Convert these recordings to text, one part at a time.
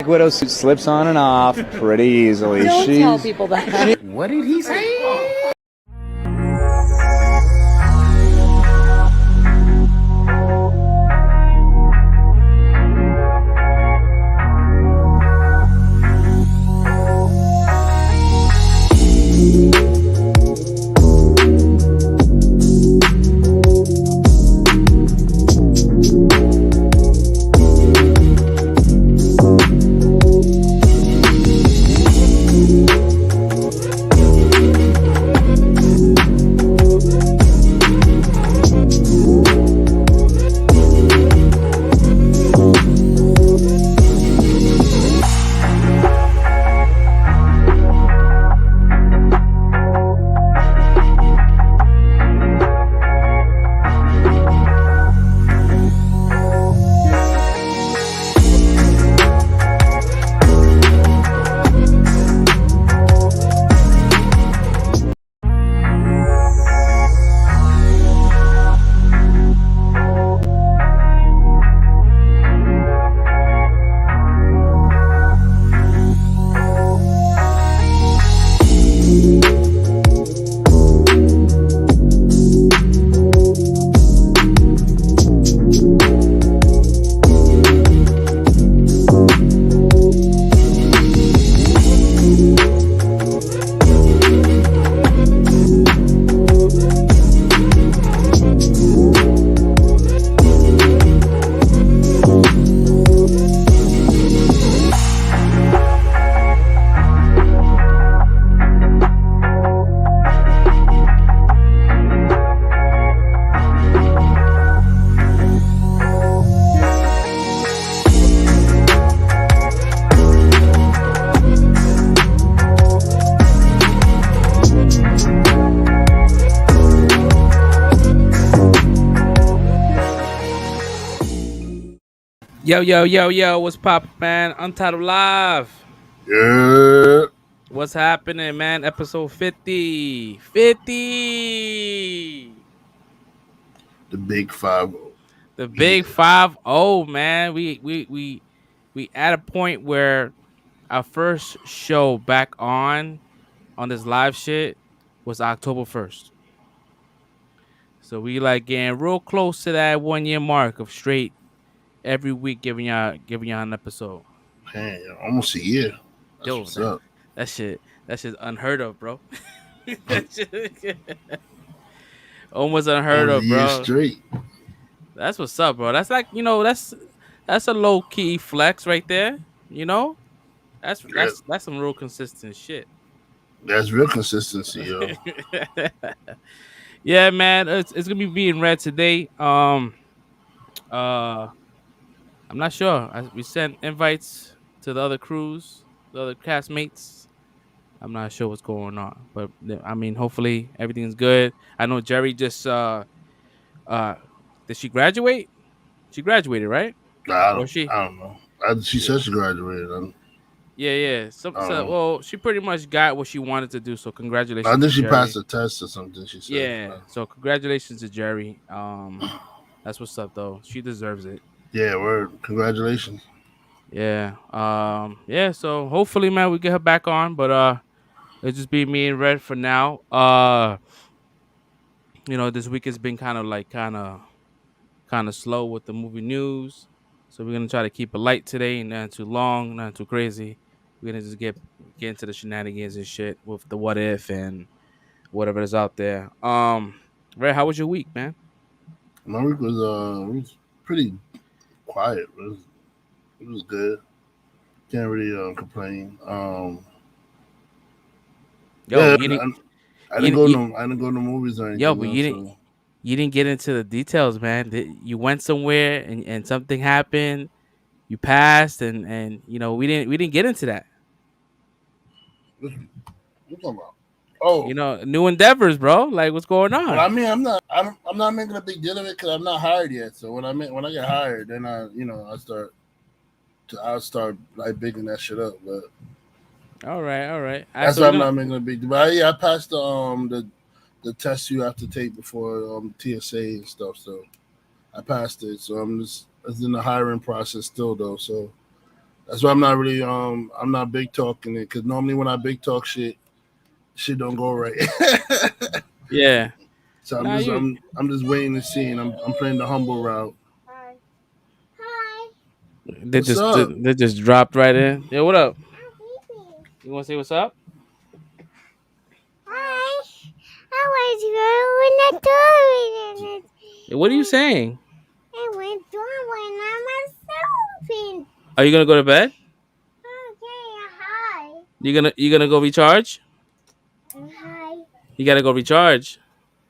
Widow suit slips on and off pretty easily. Don't tell people that. What did he say? Yo, what's poppin', man? Untitled Live. Yeah. What's happening, man? Episode 50. 50. The big 5. The big 5-0, man. We at a point where our first show back on this live shit was October 1st. So we like getting real close to that 1 year mark of straight every week giving y'all an episode. Man, almost a year. That's Yo, what's up. That shit's unheard of, bro. Almost unheard of, bro. A year straight. That's what's up, bro. That's like, that's a low key flex right there. That's some real consistent shit. That's real consistency, yo. Yeah, man. It's gonna be being read today. I'm not sure. We sent invites to the other crews, the other castmates. I'm not sure what's going on, but I mean, hopefully everything's good. I know Jerry just did she graduate? She graduated, right? I don't know. She said she graduated. Yeah. Well, she pretty much got what she wanted to do. So congratulations. I think she Jerry. passed the test or something. She said. Yeah. So congratulations to Jerry. That's what's up, though. She deserves it. Yeah, word. Congratulations. Yeah. Yeah. So hopefully, man, we get her back on. But it'll just be me and Red for now. This week has been kind of slow with the movie news. So we're gonna try to keep it light today, not too long, not too crazy. We're gonna just get into the shenanigans and shit with the what if and whatever is out there. Red, how was your week, man? My week was pretty quiet. It was good. Can't really complain. Yo, yeah, I didn't go to movies or anything. Yo, but you didn't get into the details, man. You went somewhere and something happened. You passed, and we didn't get into that. What you talking about? Oh, new endeavors, bro. Like, what's going on? Well, I mean, I'm not making a big deal of it because I'm not hired yet. So when I get hired, then I'll start like bigging that shit up. But all right. That's why I'm not making a big deal. But I passed the test you have to take before TSA and stuff. So I passed it. So it's in the hiring process still though. So That's why I'm not really I'm not big talking it because normally when I big talk shit don't go right. Yeah. So Nah, you. I'm just waiting to see, and I'm playing the humble route. They What's just up? they just dropped right in. Yeah, what up? You want to say what's up? Hi. I was going to do it. Yeah, what are you saying? I went to when I'm a shopping. Are you gonna go to bed? Okay, hi. You gonna go recharge? Hi. You gotta go recharge.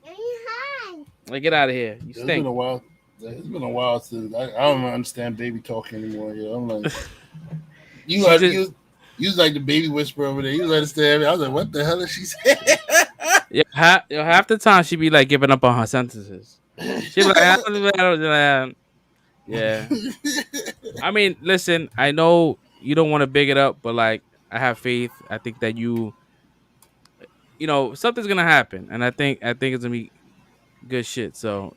Hi. Like, get out of here. You It's been stink. a while. It's been a while since I don't understand baby talk anymore. Yeah, I'm like you She are just you was like the baby whisperer over there. You was understand me. I was like, what the hell is she saying? half the time she be like giving up on her sentences. She be like, yeah. I mean, listen, I know you don't want to big it up, but like, I have faith. I think that something's gonna happen, and I think it's gonna be good shit. So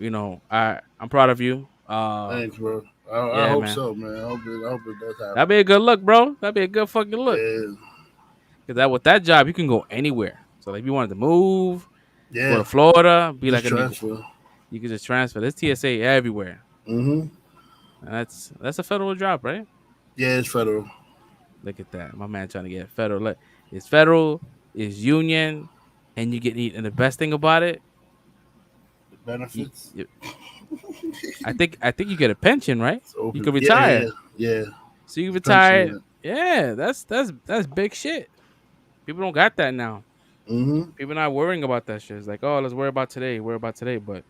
I'm proud of you. Thanks, bro. I Yeah, hope man. so, man. I hope it does That'd happen. be a good look, bro. That'd be a good fucking look. Yeah, Cause that with that job, you can go anywhere. So like, if you wanted to move, go yeah. to Florida, be Just like a nigga. transfer. You can just transfer. There's TSA everywhere. Mm-hmm. And that's a federal job, right? Yeah, it's federal Look at that. My man trying to get federal. Look, it's federal, it's union, and you get and the best thing about it, you, benefits. you I think you get a pension, right? It's You open. can Yeah, yeah, retire. yeah. So you It's pension in retire. it. Yeah, that's big shit. People don't got that now. Mm-hmm. People not worrying about that shit. It's like, oh, let's worry about today. But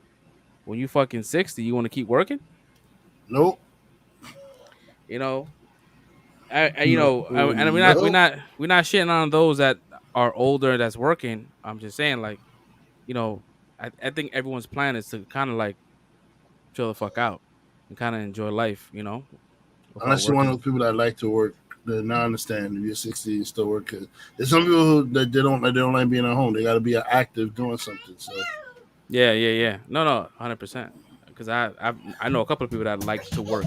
when you fucking 60, you want to keep working? Nope. You know, No. and Nope. we're not shitting on those that are older that's working. I'm just saying, like, you know, I think everyone's plan is to kind of like chill the fuck out and kind of enjoy life, without Unless you're one of working. those people that like to work. Then I understand if you're 60 and still working. There's some people that they don't like being at home. They got to be active doing something. So Yeah, yeah, yeah. No, 100%. Because I know a couple of people that like to work.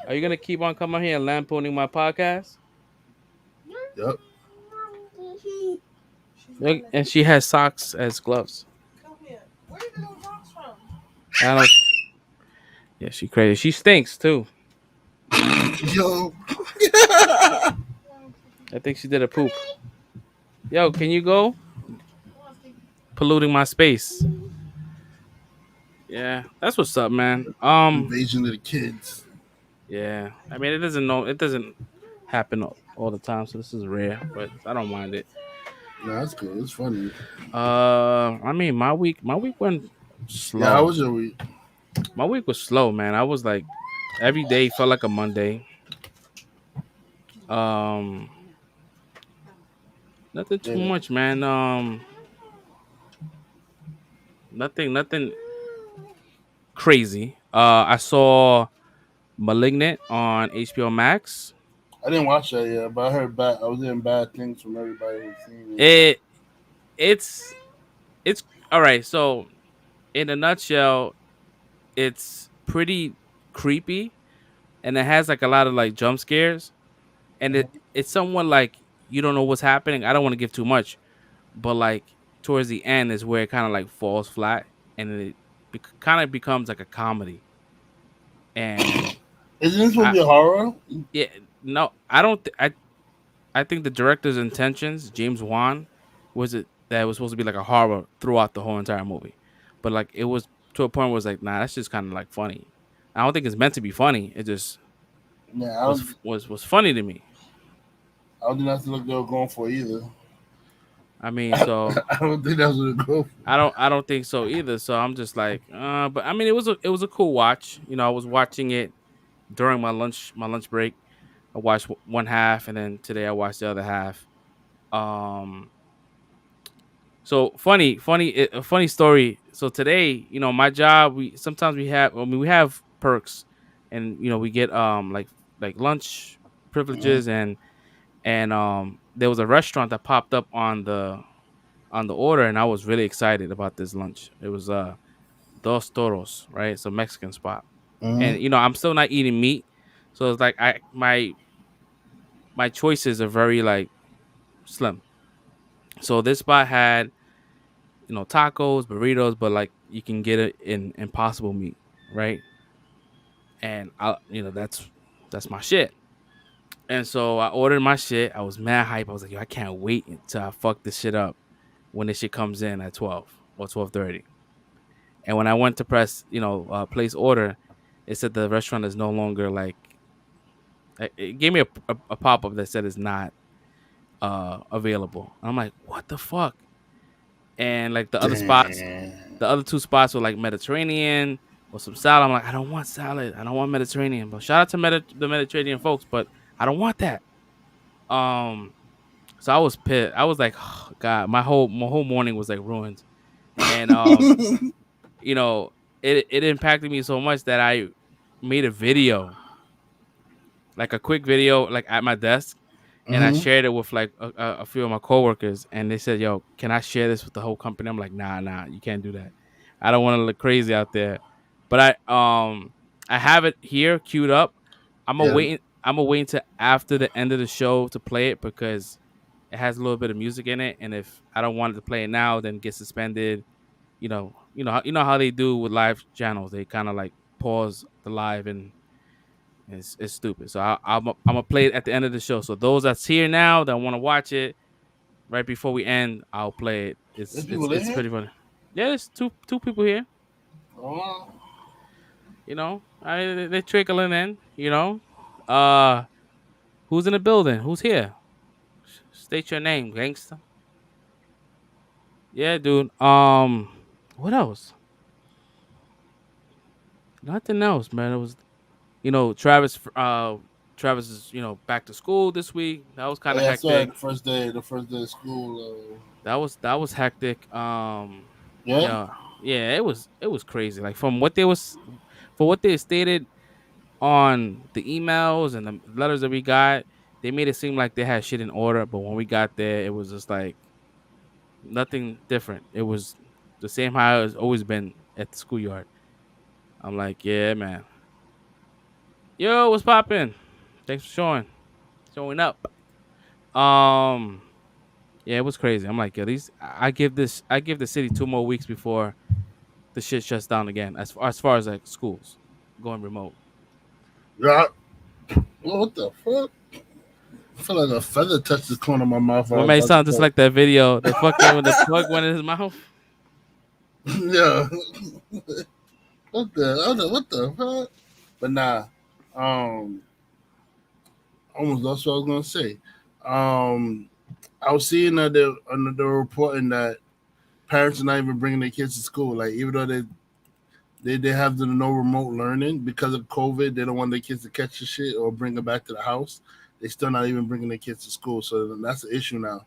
Are you gonna keep on coming here and lampooning my podcast? yep. Look, and she has socks as gloves. I don't. Yeah, she crazy. She stinks too. Yo. I think she did a poop. Yo, can you go? Polluting my space. Yeah, that's what's up, man. Invasion of the kids. Yeah. I mean, it doesn't happen all the time, so this is rare, but I don't mind it. Nah, that's cool. It's funny. I mean, my week went Yeah, how slow. was your week? My week was slow, man. I was like, every day felt like a Monday. Um, Nothing too Yeah. much, man. Nothing crazy. I saw Malignant on HBO Max. I didn't watch that yet, but I heard bad. I was hearing bad things from everybody who's seen it. It it's it's all right. So in a nutshell, it's pretty creepy, and it has like a lot of like jump scares, and it's somewhat like you don't know what's happening. I don't want to give too much, but like towards the end is where it kind of like falls flat, and it kind of becomes like a comedy. And Isn't this supposed to I be a horror? yeah no, I don't. I think the director's intentions, James Wan, was it that it was supposed to be like a horror throughout the whole entire movie, but like it was to a point where it's like, nah, that's just kind of like funny. I don't think it's meant to be funny. It just Yeah, was funny to me. I don't think that's what they were going for either. I mean, so I don't think that's what they're going for. I don't think so either. So I'm just like, but I mean, it was a cool watch. I was watching it during my lunch break. I watched one half, and then today I watched the other half. Um, So a funny story. So today, my job, we sometimes we have, I mean, we have perks, and we get like lunch Mhm. privileges, and there was a restaurant that popped up on the order, and I was really excited about this lunch. It was Dos Toros, right? It's a Mexican spot, Mhm. and I'm still not eating meat, So it's like my choices are very like slim. So this spot had tacos, burritos, but like you can get it in Impossible meat, right? And that's my shit. And so I ordered my shit. I was mad hype. I was like, yo, I can't wait until I fuck this shit up when this shit comes in at 12 or 12:30. And when I went to press, place order, it said the restaurant is no longer like. It gave me a pop up that said it's not available. I'm like, what the fuck? And like Damn. the other two spots were like Mediterranean or some salad. I'm like, I don't want salad. I don't want Mediterranean. But shout out to the Mediterranean folks, but I don't want that. Um, so I was pissed. I was like, oh, God, my whole morning was like ruined. And you know, it impacted me so much that I made a video, like a quick video, like at my desk, and I Mm-hmm. shared it with like a few of my coworkers, and they said, "Yo, can I share this with the whole company?" I'm like, "Nah, you can't do that. I don't want to look crazy out there." But I have it here queued up. Yeah. I'm gonna wait until after the end of the show to play it because it has a little bit of music in it, and if I don't want it to play it now, then get suspended. You know how they do with live channels. They kind of like pause the live and it's stupid. So I'm gonna play it at the end of the show. So those that's here now that want to watch it right before we end, I'll play it. There's It's it's people in it's here. pretty funny. Yeah, there's two people here. Oh, They're trickling in. Uh, who's in the building? Who's here? State your name, gangster. Yeah, dude. What else? Nothing else, man. It was Travis. Travis is back to school this week. That was kind of yeah, I saw it hectic. the first day of school. That was hectic. Yeah. Yeah, yeah, it was crazy. Like for what they stated on the emails and the letters that we got, they made it seem like they had shit in order. But when we got there, it was just like nothing different. It was the same how it's always been at the schoolyard. I'm like, yeah, man. Yo, what's poppin'? Thanks for showing up. Um, yeah, it was crazy. I'm like, yo, I give the city 2 more weeks before the shit shuts down again. As far as like schools going remote. Yeah. What the fuck? I feel like a feather touched the corner of my mouth. I One was man about to sounds just like that video, the fucking when the plug went in his mouth. yeah. What the fuck? But nah. Um. Almost that's what I was gonna say. Um. I was seeing that they're reporting that parents are not even bringing their kids to school. Like even though they have the no remote learning because of COVID, they don't want their kids to catch the shit or bring them back to the house. They still not even bringing their kids to school. So that's an issue now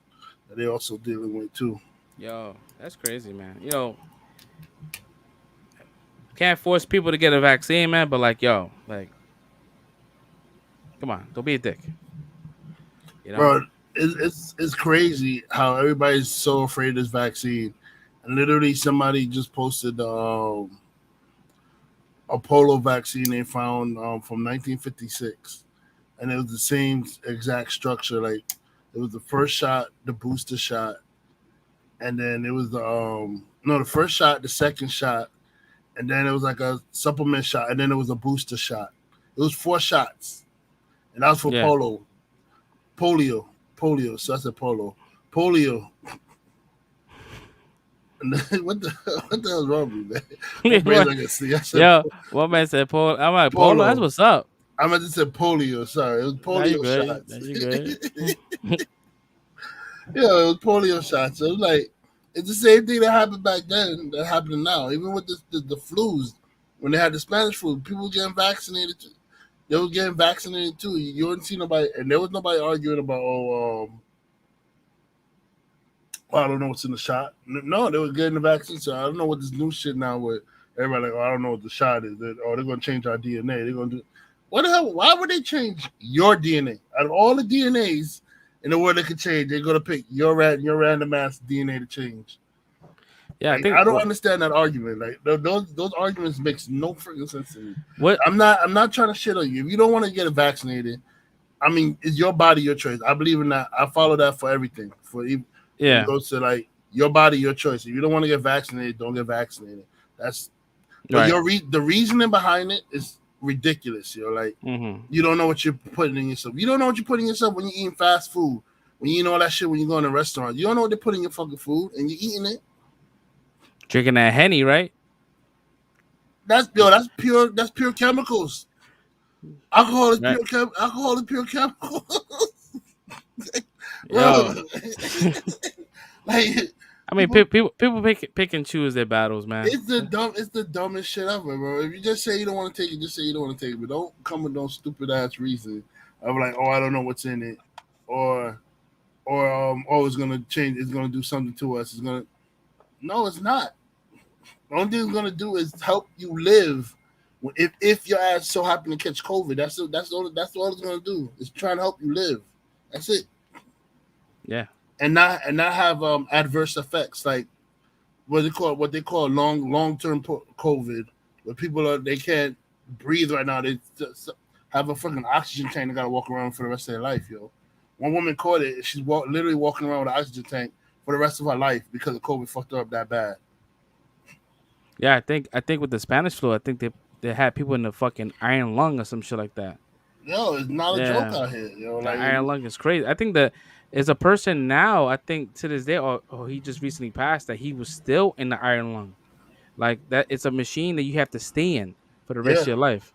that they're also dealing with too. Yo, that's crazy, man. Can't force people to get a vaccine, man. But like, yo, like, come on, don't be a dick. You know? Bro, it's crazy how everybody's so afraid of this vaccine. And literally, somebody just posted a polio vaccine they found from 1956, and it was the same exact structure. Like it was the first shot, the booster shot, and then it was the no, the first shot, the second shot, and then it was like a supplement shot, and then it was a booster shot. It was 4 shots, and that was for Yeah. polio. So I said polio. And then, what the hell is wrong with me, man? My brain's like a C. I said Yo, one man said Polo. I'm like, Polo, that's polo. what's up. I meant to say polio. Sorry, it was Now you polio good. shots. Now you good. Yeah, it was polio shots. So it was like it's the same thing that happened back then that happening now. Even with the flus, when they had the Spanish flu, people were getting vaccinated. They were getting vaccinated too. You wouldn't see nobody, and there was nobody arguing about I don't know what's in the shot. No, they were getting the vaccine. So I don't know what this new shit now with everybody like, I don't know what the shot is. They're going to change our DNA. They're going to do what the hell? Why would they change your DNA? Out of all the DNAs in the world they could change, they're going to pick your random ass DNA to change. Yeah, I Like think I don't understand that argument. Like those arguments makes no freaking sense to me. what. I'm not trying to shit on you. If you don't want to get vaccinated, I mean, it's your body, your choice. I believe in that. I follow that for everything. When it Yeah, goes to like your body, your choice. If you don't want to get vaccinated, don't get vaccinated. That's but right. the reasoning behind it is ridiculous. Like Mm-hmm. you don't know what you're putting in yourself. You don't know what you're putting in yourself when you're eating fast food. When you eat all that shit when you go in a restaurant. You don't know what they're putting in your fucking food and you're eating it. Drinking that Henny, right? That's pure chemicals. Alcohol is Right. pure chemicals. Bro. Yo, Like I mean, people people pick and choose their battles, man. it's the dumbest shit ever, bro. If you just say you don't want to take it, just say you don't want to take it. But don't come with no stupid ass reason of like, oh, I don't know what's in it, or oh, it's gonna change, it's gonna do something to us. It's gonna no, it's not. The only thing it's gonna do is help you live. If your ass so happen to catch COVID, that's all it's gonna do. It's trying to help you live. That's it, Yeah. and not have adverse effects like what they call long term COVID, where people they can't breathe right now. They just have a fucking oxygen tank. They gotta walk around for the rest of their life, yo. One woman caught it. She's literally walking around with an oxygen tank for the rest of her life because of COVID fucked her up that bad. Yeah, I think with the Spanish flu, I think they had people in the fucking iron lung or some shit like that. Yo, it's not a joke Yeah, out here, yo. the Like, iron lung is crazy. I think that is a person now. I think to this day, or he just recently passed that he was still in the iron lung. Like that, it's a machine that you have to stay in for the rest yeah, of your life.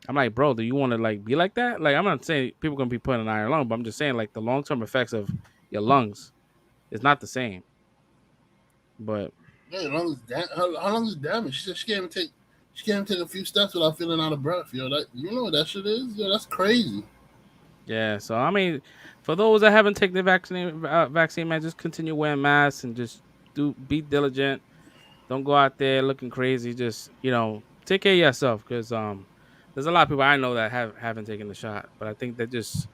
I'm like, bro, do you want to like be like that? Like, I'm not saying people gonna be putting an iron lung, but I'm just saying like the long term effects of your lungs is not the same. But yeah. Her lungs is damaged. She said she can't even take a few steps without feeling out of breath. Yo, that you know what that shit is? Yo, that's crazy. yeah, so I mean, for those that haven't taken the vaccine, man, just continue wearing masks and just be diligent. Don't go out there looking crazy. Just take care of yourself because there's a lot of people I know that haven't taken the shot, but I think that just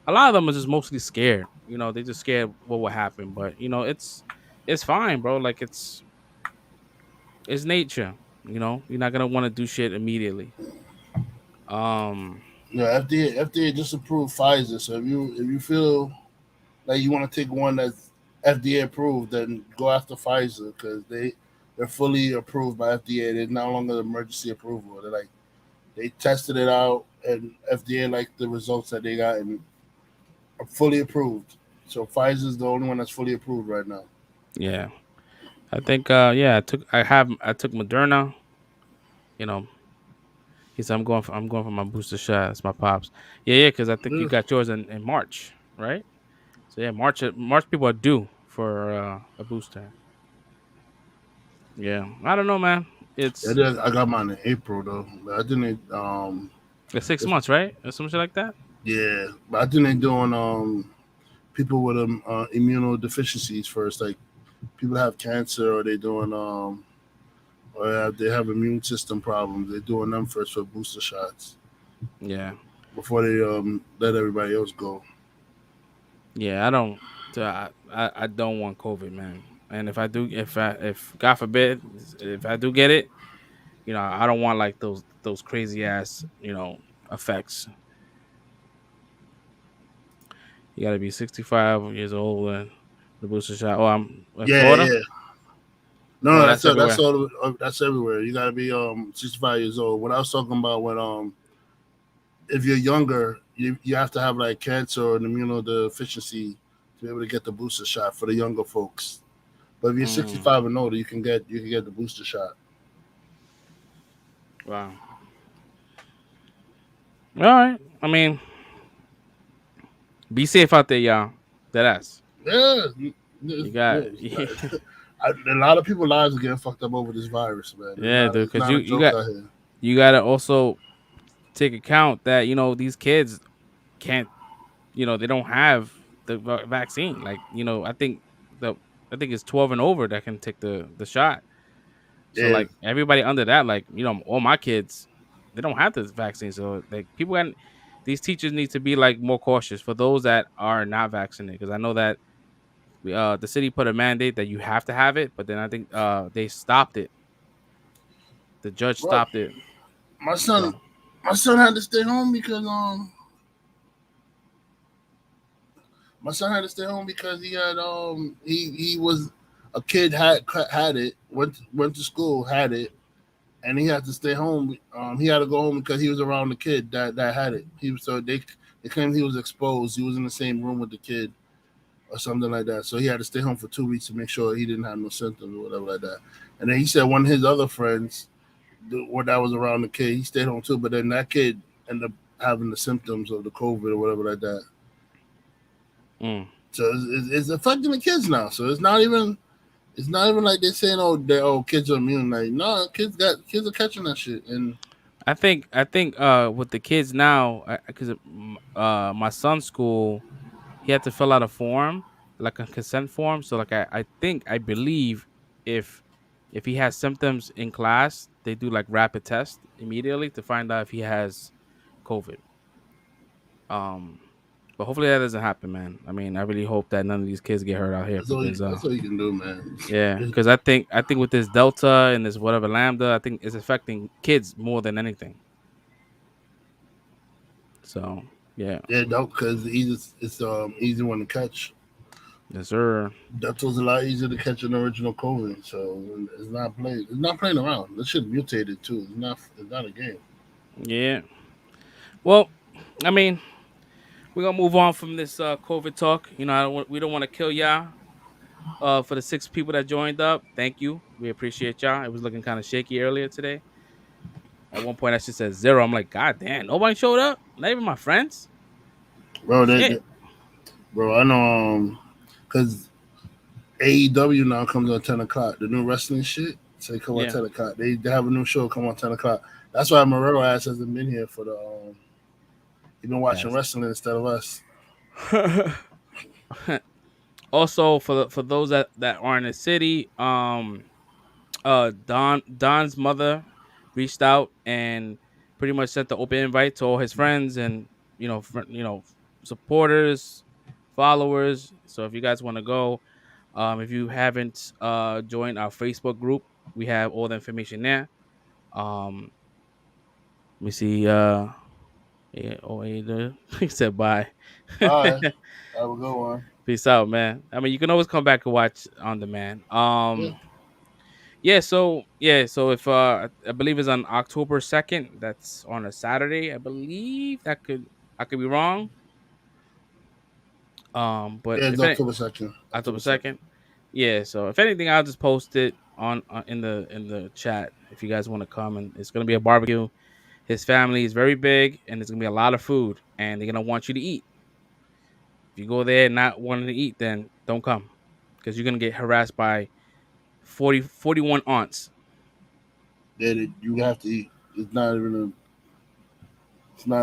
a lot of them are just mostly scared. They just scared what will happen, but it's fine, bro. Like it's nature. You're not gonna want to do shit immediately. Um, Yeah, FDA just approved Pfizer. So if you feel like you want to take one that's FDA approved, then go after Pfizer because they're fully approved by FDA. They're no longer emergency approval. They tested it out and FDA liked the results that they got and are fully approved. So Pfizer's the only one that's fully approved right now. yeah, I think I took Moderna. You know, he said I'm going for my booster shot. It's my pops. Yeah, because I think you Yeah, got yours in March, right? So yeah, March people are due for a booster. Yeah, I don't know, man. It's I got mine in April though. But I didn't. it's six It's, months, right? Or some shit like that. yeah, but I think they're doing people with immunodeficiencies first, like people that have cancer or they doing or they have immune system problems. They're doing them first for booster shots Yeah, before they let everybody else go. yeah. I don't. I don't want COVID, man. And if God forbid, if I do get it, I don't want like those crazy ass effects. You got to be 65 years old and the booster shot. Oh, I'm in Yeah, Florida. yeah. No, Oh, no, that's that's everywhere. all. That's everywhere. You gotta be 65 years old. What I was talking about when if you're younger, you have to have like cancer or an immunodeficiency to be able to get the booster shot for the younger folks. But if you're Mm, 65 and older, you can get the booster shot. wow. All right. I mean, be safe out there, y'all. That ass. Yeah, You got a lot of people's lives are getting fucked up over this virus, man. yeah, dude. It's Because not you a you joke got out here. you got to also take account that these kids can't they don't have the vaccine. Like the I think it's 12 and over that can take the shot. So Yeah, like everybody under that, like all my kids, they don't have this vaccine. So like these teachers need to be like more cautious for those that are not vaccinated because I know that The city put a mandate that you have to have it, but then I think they stopped it. The judge Bro, stopped it. my son, So my son had to stay home because my son had to stay home because he had he was a kid had it went to school had it and he had to stay home. He had to go home because he was around the kid that had it. He was so they claimed he was exposed. He was in the same room with the kid or something like that. So he had to stay home for 2 weeks to make sure he didn't have no symptoms or whatever like that. And then he said one of his other friends, that was around the kid, he stayed home too. But then that kid ended up having the symptoms of the COVID or whatever like that. mm, So it's affecting the kids now. So it's not even like they're saying kids are immune. Like no, kids are catching that shit. And I think with the kids now, because my son's school, he had to fill out a form, like a consent form. So like I believe if if he has symptoms in class, they do like rapid test immediately to find out if he has COVID. Um, but hopefully that doesn't happen, man. I mean, I really hope that none of these kids get hurt out here because that's all you can do, man. yeah, because I think with this Delta and this whatever Lambda, I think it's affecting kids more than anything. So yeah, Yeah, no, because it's easy one to catch. yes sir. Delta's a lot easier to catch than original COVID, so it's not playing around. This shit mutated too. It's not a game. Yeah. Well, I mean, we're gonna move on from this COVID talk. We don't want to kill y'all. For the 6 people that joined up, thank you. We appreciate y'all. It was looking kind of shaky earlier today. At one point, I just said 0. I'm like, God damn, nobody showed up. Not even my friends. Bro, Shit. bro, I know because AEW now comes on 10 o'clock. The new wrestling shit. So they come on Yeah. 10 o'clock. They have a new show come on 10 o'clock. That's why Morero ass hasn't been here for the he's been watching Yes. wrestling instead of us. Also, for those that are in the city, Don's mother reached out and pretty much sent the open invite to all his friends and supporters, followers. So if you guys want to go, if you haven't joined our Facebook group, we have all the information there. Um, let me see. Yeah, he said bye. All right. I will go on. Peace out, man. I mean, you can always come back and watch on demand. Yeah. So if I believe it's on October 2nd, that's on a Saturday, I believe. I could be wrong. But Yeah, it's if any October 2nd. October October 2nd. 2nd, yeah. So if anything, I'll just post it on in the chat if you guys want to come, and it's gonna be a barbecue. His family is very big, and there's gonna be a lot of food, and they're gonna want you to eat. If you go there not wanting to eat, then don't come because you're gonna get harassed by 41 aunts. You have to eat. It's not a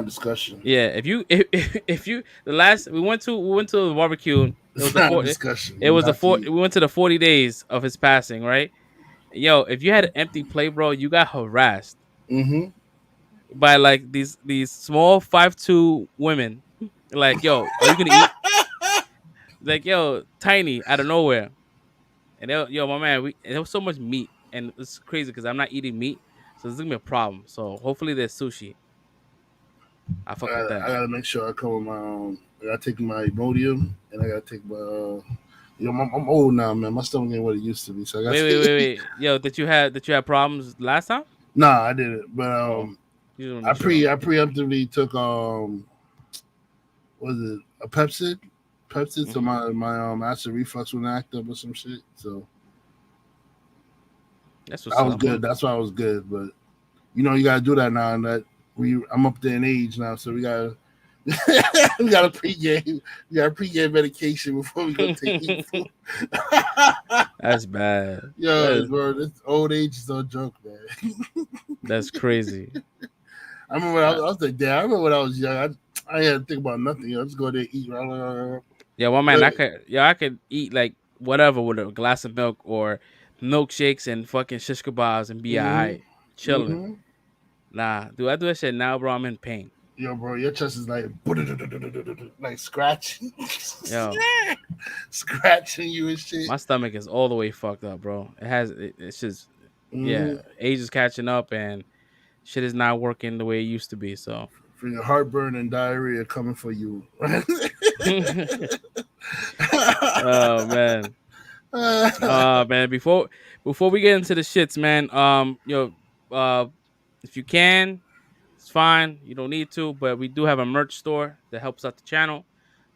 discussion. Yeah, if you the last we went to the barbecue. It It's was the not a four. discussion. It You was the have to four. eat. We went to the 40 days of his passing, right? Yo, if you had an empty plate, bro, you got harassed Mm-hmm. by like these small 5'2" women. Like, yo, are you gonna eat? Like, yo, tiny out of nowhere. And yo, my man, there was so much meat, and it's crazy because I'm not eating meat, so this is gonna be a problem. So hopefully there's sushi. I I fuck with gotta, that. I gotta make sure I cover my. I gotta take my Imodium, and I gotta take my. I'm old now, man. My stomach ain't what it used to be, so I Wait, gotta wait, wait, take. wait. Yo, did you have problems last time? Nah, I didn't. But Oh, you just want to be sure. I preemptively took what was it a Pepsid, so Hmm. my acid reflux wouldn't act up or some shit. So That's I what's was up, man. good. That's why I was good. But you gotta do that now, and that I'm up there in age now, so we gotta. we got a pregame. We got a pregame medication before we go take eat food. That's bad. Yo, bro, this old age is no joke, man. That's crazy. I remember when I Uh, was, I was like, damn, I remember when I was young. I had to think about nothing. I just go there, eat. yeah, well, man, But, I could eat like whatever with a glass of milk or milkshakes and fucking shish kebabs and be mm-hmm, alright, chilling. mm-hmm. Nah, do I do that shit now, bro? I'm in pain. Yo, bro, your chest is like, like scratch. Yo, scratching you and shit. My stomach is all the way fucked up, bro. It's just yeah, Mhm. age is catching up and shit is not working the way it used to be. So For your heartburn and diarrhea coming for you. oh man. Man, before we get into the shits, man, if you can, it's fine. You don't need to, but we do have a merch store that helps out the channel.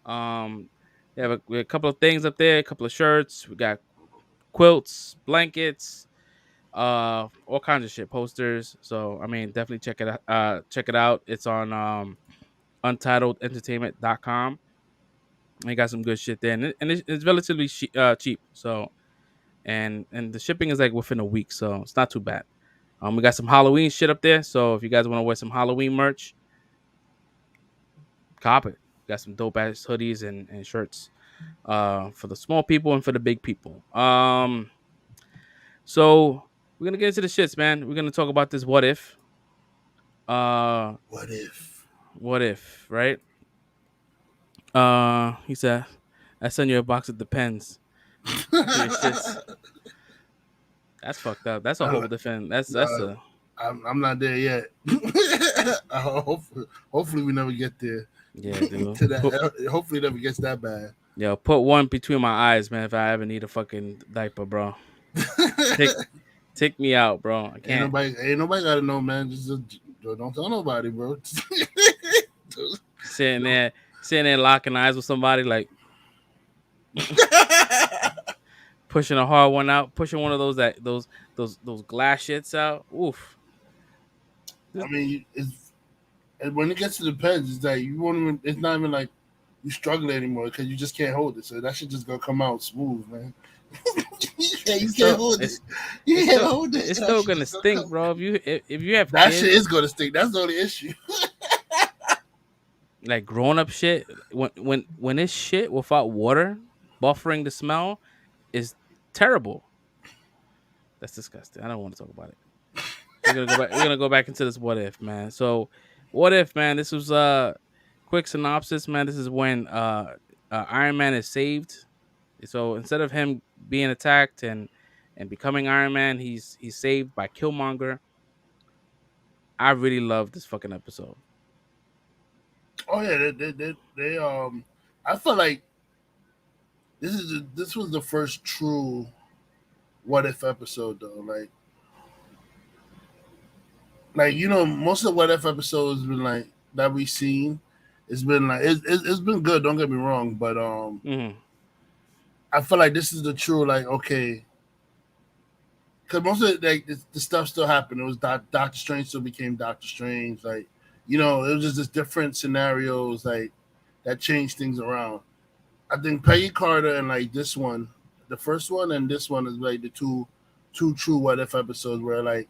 Um, we have a couple of things up there, a couple of shirts. We got quilts, blankets, all kinds of shit, posters. So I mean, definitely check it out. Check it out. It's on UNTLDENTERTAINMENT.com. You got some good shit there, and it's relatively cheap. So and the shipping is like within a week, so it's not too bad. We got some Halloween shit up there, so if you guys want to wear some Halloween merch, cop it. Got some dope ass hoodies and shirts for the small people and for the big people. So we're gonna get into the shits, man. We're gonna talk about this what if. What if? What if, right? He said, I send you a box of Depends for your shits. That's fucked up. That's a whole different. That's a I'm not there yet. Hopefully we never get there. yeah, dude. To that, hopefully it never gets that bad. Yo, put one between my eyes, man. If I ever need a fucking diaper, bro, take me out, bro. I can't. Ain't nobody gotta know, man. Just don't tell nobody, bro. Sitting there, locking eyes with somebody, like pushing a hard one out, pushing one of those glass shits out. Oof. I mean, when it gets to the pens, it's like you won't even. It's not even like you struggle anymore because you just can't hold it. So that shit just gonna come out smooth, man. You can't hold it. You can't hold it. It's still gonna stink, bro. If you have that kids, shit is gonna stink. That's the only issue. like grown up shit, when it's shit without water buffering the smell is terrible. That's disgusting. I don't want to talk about it. We're gonna go back into this what if, man. So what if, man, this was quick synopsis, man. This is when Iron Man is saved. So instead of him being attacked and becoming Iron Man, he's saved by Killmonger. I really love this fucking episode. Oh yeah, they I feel like this was the first true what if episode though. Like you know, most of the what if episodes have been like that we've seen. It's been like it's been good. Don't get me wrong, but Mm-hmm. I feel like this is the true like okay, because most of it, like the stuff still happened. It was Doctor Strange still became Doctor Strange. Like you know, it was just different scenarios like that changed things around. I think Peggy Carter and like this one, the first one and this one is like the two true what if episodes where like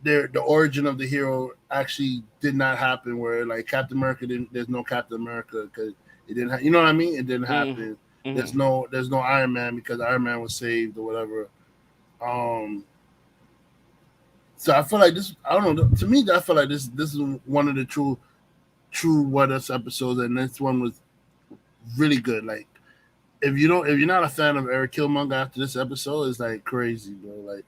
the origin of the hero actually did not happen. Where like Captain America didn't. There's no Captain America because it didn't. You know what I mean? It didn't happen. Mm-hmm. There's no Iron Man because Iron Man was saved or whatever. So I feel like this. I don't know. To me, I feel like this is one of the true what if episodes, and this one was really good. Like if you're not a fan of Eric Killmonger after this episode, it's like crazy, bro. Like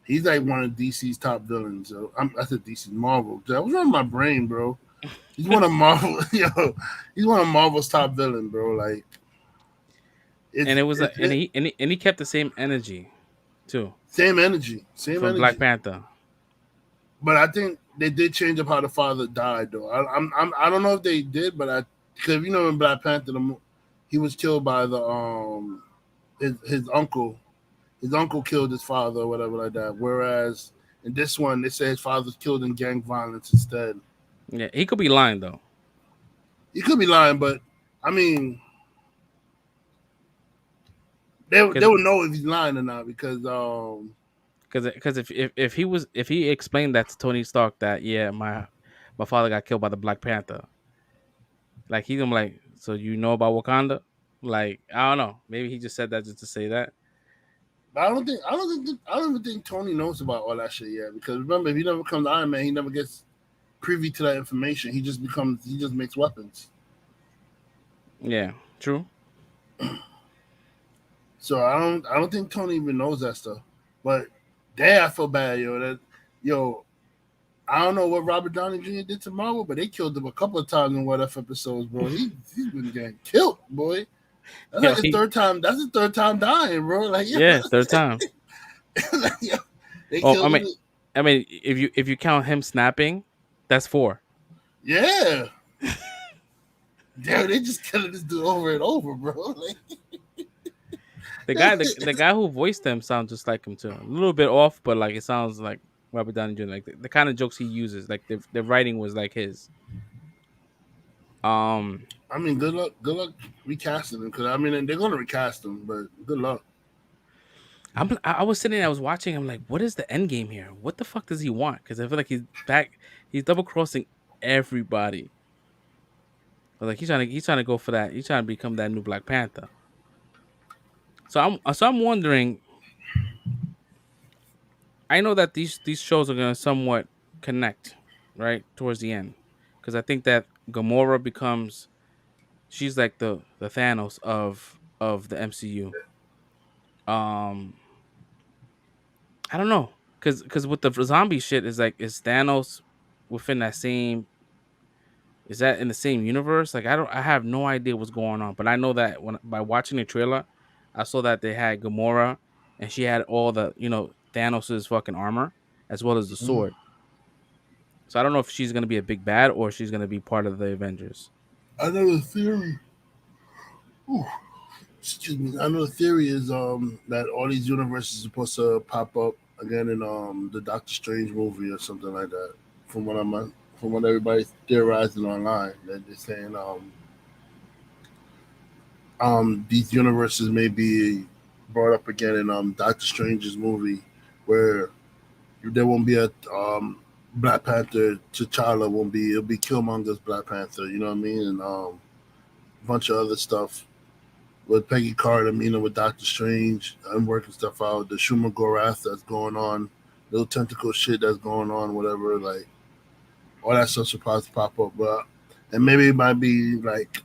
he's like one of DC's top villains. So I said DC Marvel. That was on my brain, bro. He's one of Marvel. He's one of Marvel's top villain, bro. Like, he kept the same energy, too. Same energy. From Black Panther. But I think they did change up how the father died, though. I don't know if they did, but because you know in Black Panther, he was killed by the his uncle. His uncle killed his father or whatever like that. Whereas in this one, they say his father's killed in gang violence instead. Yeah, he could be lying though. He could be lying, but I mean, they would know if he's lying or not because if he explained that to Tony Stark that yeah my father got killed by the Black Panther, like he's gonna be like, so you know about Wakanda? Like I don't know, maybe he just said that just to say that. But I don't even think Tony knows about all that shit yet. Because remember, if he never becomes Iron Man, he never gets privy to that information. He just makes weapons. Yeah, true. So I don't think Tony even knows that stuff. But damn, I feel bad, yo. Yo, I don't know what Robert Downey Jr. did to Marvel, but they killed him a couple of times in What If episodes, bro. He's been getting killed, boy. That's Yo, like his third time. That's his third time dying, bro. Like, yo, yeah, third time. like, yo, they Oh, killed him. I mean, if you count him snapping, that's 4. Yeah. Damn, they just killing this dude over and over, bro. Like, The guy who voiced him sounds just like him too. A little bit off, but like it sounds like Robert Downey Jr. Like the kind of jokes he uses, like the writing was like his. Um, I mean, good luck recasting him because I mean they're gonna recast him, but good luck. I was sitting there, I was watching. I'm like, what is the end game here? What the fuck does he want? Because I feel like he's double crossing everybody. But like he's trying to go for that. He's trying to become that new Black Panther. So I'm wondering. I know that these shows are gonna somewhat connect, right, towards the end, because I think that Gamora becomes she's like the Thanos of the MCU. Um, I don't know, because with the zombie shit is like is Thanos within that same is that in the same universe? Like I have no idea what's going on, but I know that when by watching the trailer, I saw that they had Gamora and she had all the Thanos's fucking armor as well as the Mhm. sword. So I don't know if she's gonna be a big bad or she's gonna be part of the Avengers. I know the theory. Ooh, excuse me. I know the theory is that all these universes are supposed to pop up again in the Doctor Strange movie or something like that. From what I'm from what everybody's theorizing online, that they're saying these universes may be brought up again in Doctor Strange's movie, where there won't be a Black Panther. T'Challa won't be. It'll be Killmonger's Black Panther. You know what I mean? And a bunch of other stuff with Peggy Carter, with Doctor Strange and working stuff out. The Schumer Gorath that's going on, little tentacle shit that's going on, whatever. Like all that stuff supposed to pop up, but and maybe it might be like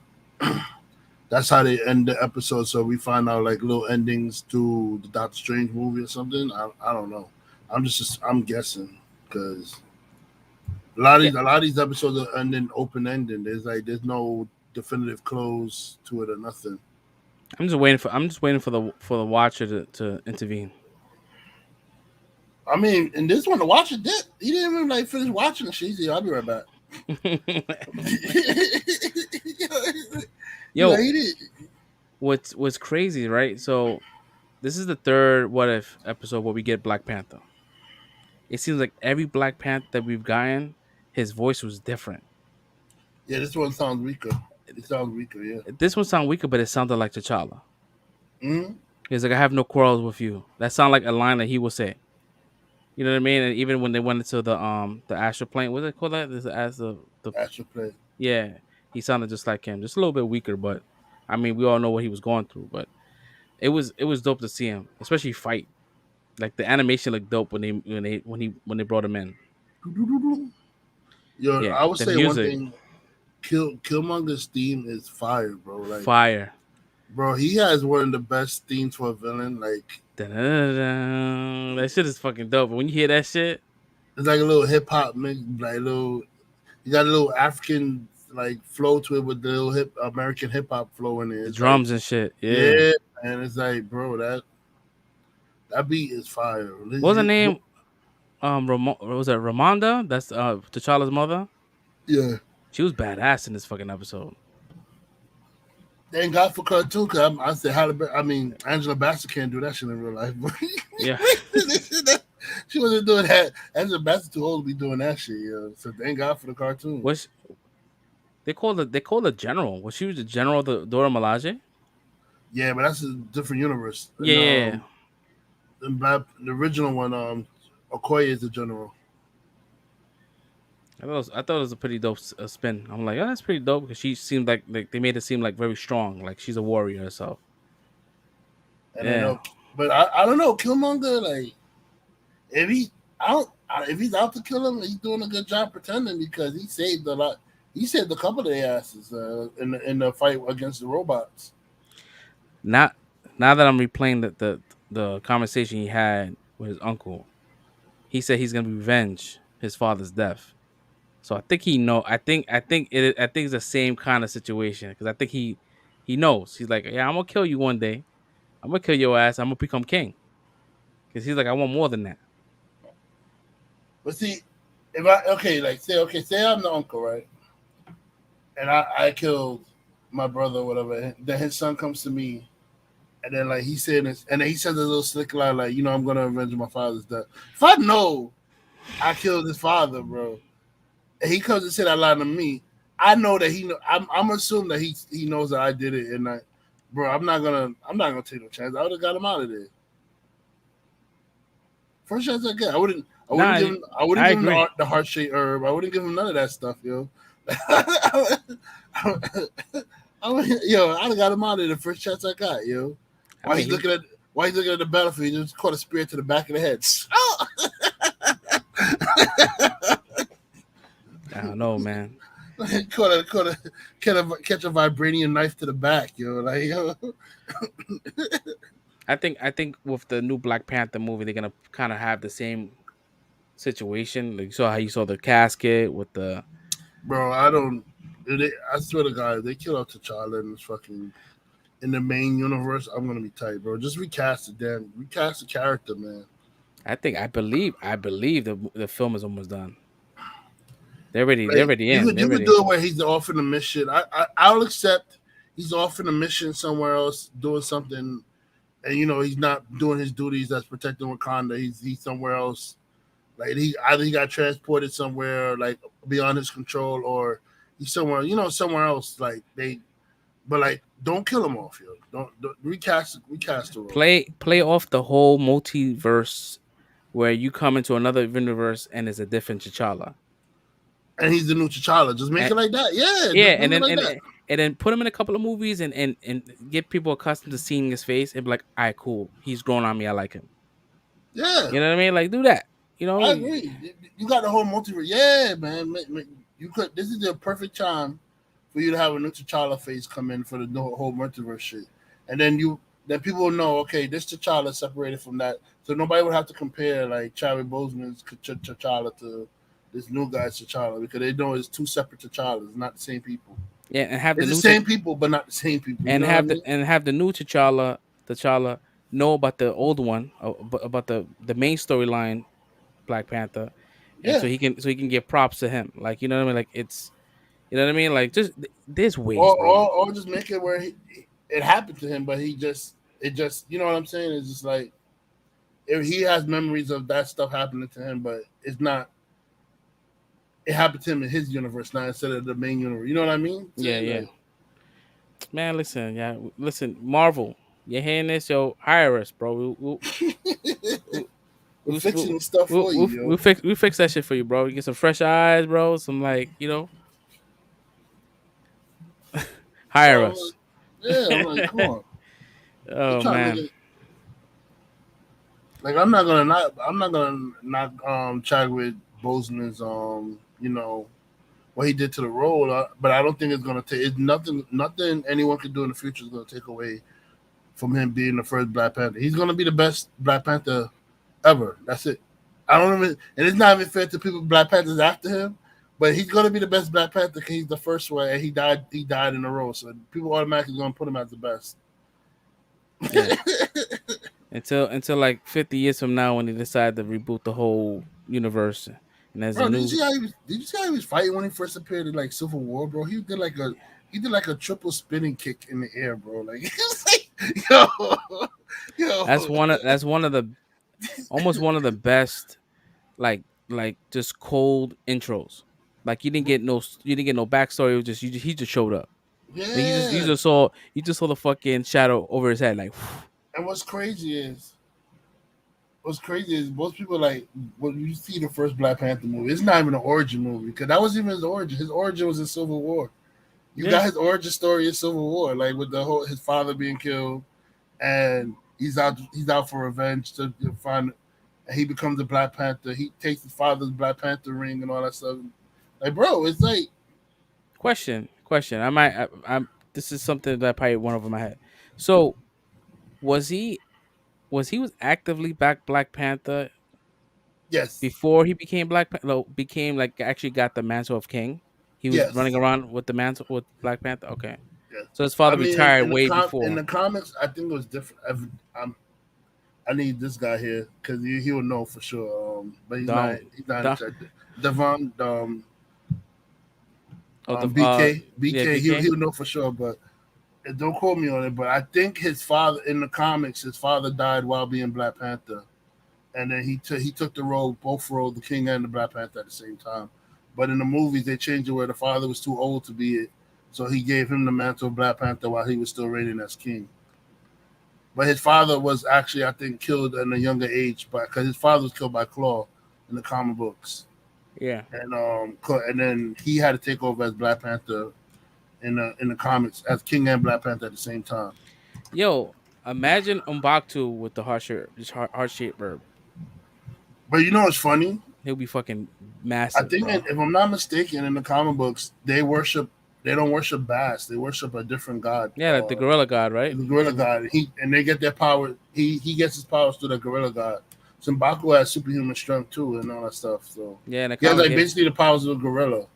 that's how they end the episode. So we find out like little endings to the Doctor Strange movie or something. I don't know. I'm guessing because Yeah, a lot of these episodes are ending open ending. There's no definitive close to it or nothing. I'm just waiting for the watcher to intervene. I mean, and this one, the watcher did. He didn't even like finish watching the shit. He said, "I'll be right back." Yo, He did. what's crazy, right? So this is the third What If episode where we get Black Panther. It seems like every Black Panther that we've gotten, his voice was different. Yeah, this one sounds weaker. It sounds weaker. Yeah. This one sounded weaker, but it sounded like T'Challa. Mm-hmm. He's like, "I have no quarrels with you." That sounded like a line that he would say. You know what I mean? And even when they went into the astral plane, what do they call that? This as the Astral play. yeah, he sounded just like him, just a little bit weaker, but I mean, we all know what he was going through. But it was dope to see him, especially fight. Like the animation looked dope when they brought him in. Yo, Yeah, I would the say one music, thing. Killmonger's theme is fire, bro. Like, fire. bro, he has one of the best themes for a villain. Like, Dun-dun-dun-dun. That shit is fucking dope. But when you hear that shit, it's like a little hip hop mix, like little. You got a little African like flow to it with the little American hip hop flow in it. the It's like, drums and shit. Yeah. yeah, and it's like, bro, that beat is fire. What was her name? Was that Ramonda? That's T'Challa's mother. Yeah. She was badass in this fucking episode. Thank God for cartoon. Cause I said, I mean, Angela Bassett can't do that shit in real life. Yeah. She wasn't doing that. Angela Bassett too old to be doing that shit. So thank God for the cartoon. Was they called the general? Was she was the general the Dora Milaje? Yeah, but that's a different universe. Yeah. And the original one, Okoye is the general. I thought it was a pretty dope spin. I'm like, oh, that's pretty dope because she seemed like they made it seem like very strong, like she's a warrior herself. And then, Yeah, but I don't know, Killmonger. Like, if he out, if he's out to kill him, he's doing a good job pretending because he saved a lot. He saved a couple of their asses in the fight against the robots. Not now that I'm replaying the conversation he had with his uncle, he said he's gonna revenge his father's death. So I think he know. I think it's the same kind of situation because I think he knows. He's like, yeah, I'm gonna kill you one day. I'm gonna kill your ass. I'm gonna become king because he's like, I want more than that. But see, if I like say I'm the uncle, right? And I killed my brother or whatever. Then his son comes to me, and then like he said this, and then he says a little slick line like, I'm gonna avenge my father's death. If I know I killed his father, bro, and he comes and say that line to me, I know that he know. I'm assuming that he knows that I did it, and bro, I'm not gonna take no chance. I would have got him out of there. First chance I get, Nah, I wouldn't I give him agree. the heart shaped herb. I wouldn't give him none of that stuff, yo. I'd have got him out of there the first chance I got, yo. I mean, While he's looking at the battlefield, he just caught a spear to the back of the head. I don't know, man. Catch a vibranium knife to the back, yo. Like, yo. I think with the new Black Panther movie, they're gonna kind of have the same situation. Like you saw how you saw the casket with the Bro, I swear to God, if they kill out T'Challa in this fucking in the main universe, I'm gonna be tight, bro. Just recast the character, man. I believe the film is almost done. They're Like already you in. could They're you could ready. do it where he's off in a mission. I'll accept he's off in a mission somewhere else doing something, and he's not doing his duties as protecting Wakanda. He's somewhere else. Like he got transported somewhere like beyond his control, or he's somewhere else. But like don't kill him off, yo. Don't recast the role. Play off the whole multiverse where you come into another universe and it's a different T'Challa. And he's the new T'Challa. Just make And, it like that. Yeah, yeah, just make it like that. and then put him in a couple of movies and get people accustomed to seeing his face and be like, all right, cool. He's grown on me. I like him. Yeah, You know what I mean? Like do that. You I know, agree. You got the whole multiverse. Yeah, man. You could. This is the perfect time for you to have a new T'Challa face come in for the whole multiverse shit, and then people will know. Okay, this T'Challa is separated from that, so nobody would have to compare like Chadwick Boseman's T'Challa to this new guy's T'Challa because they know it's two separate T'Challas, not the same people. yeah, and have the It's the new same people, but not the same people. You and know what I have the mean? and have the new T'Challa know about the old one, about the main storyline, Black Panther, and Yeah. so he can give props to him. Like you know what I mean? Like it's you know what I mean? Like just there's ways, Or, bro. or or just make it where it happened to him, but it just you know what I'm saying? It's just like if he has memories of that stuff happening to him, but it's not. It happened to him in his universe now instead of the main universe. You know what I mean? Yeah, Say yeah. like, Man, listen, yeah, listen, Marvel, you hearing this? Yo, hire us, bro. We'll, we're we'll, fixing we'll, the stuff for you, yo. we fix that shit for you, bro. You get some fresh eyes, bro. Some like hire So us. yeah, I'm like, come on, they Oh trying to make man, it. Like I'm not gonna knock Chadwick Boseman's what he did to the role, but I don't think it's gonna take. It's nothing anyone can do in the future is gonna take away from him being the first Black Panther. He's gonna be the best Black Panther ever. That's it. I don't even, and it's not even fair to people Black Panthers after him, but he's gonna be the best Black Panther because he's the first one, and he died. He died in a row, so people automatically gonna put him as the best. yeah. Until like 50 years from now when they decide to reboot the whole universe and there's a Bro, new did you see how he was fighting when he first appeared in like Civil War, bro? He did like a triple spinning kick in the air, bro. Like he was like, yo. that's one of the almost one of the best just cold intros. Like you didn't get no backstory. It was just he just showed up. Like Yeah. you just saw the fucking shadow over his head. Like And what's crazy is most people like when you see the first Black Panther movie, it's not even an origin movie because that wasn't even his origin. His origin was in Civil War. You yeah, got his origin story in Civil War, like with the whole his father being killed, and he's out for revenge to find. And he becomes a Black Panther. He takes his father's Black Panther ring and all that stuff. Like, bro, it's like question. I might. I'm. This is something that probably went over my head. So was he was actively back Black Panther Yes, before he became no, became like actually got the mantle of king? He was running yes, around with the mantle with Black Panther. Okay, yes. so his I father mean, retired in way in before. the comics, I think it was different. I need this guy here because he will know for sure. But he's not. Dom, He's not in Dom, charge. Devon, oh the yeah BK. BK. He'll know for sure. But don't quote me on it. But I think his father in the comics, his father died while being Black Panther, and then he took the role, both role, the King and the Black Panther at the same time. But in the movies, they changed it where the father was too old to be it, so he gave him the mantle of Black Panther while he was still reigning as king. But his father was actually, I think, killed at a younger age, because his father was killed by Claw in the comic books, Yeah. and then he had to take over as Black Panther in the comics as King and Black Panther at the same time. Yo, imagine Umbaktu with the heart shape, just heart shaped bird. But you know what's funny? He'll be fucking I massive, think bro. if I'm not mistaken, in the comic books, they don't worship Bass. They worship a different god, Yeah, like the gorilla god, the right? gorilla god. And they get their power. He gets his powers through the gorilla god. Simbaku has superhuman strength too, and all that stuff. So Yeah, in the he has comic, like yeah, basically the powers of a gorilla.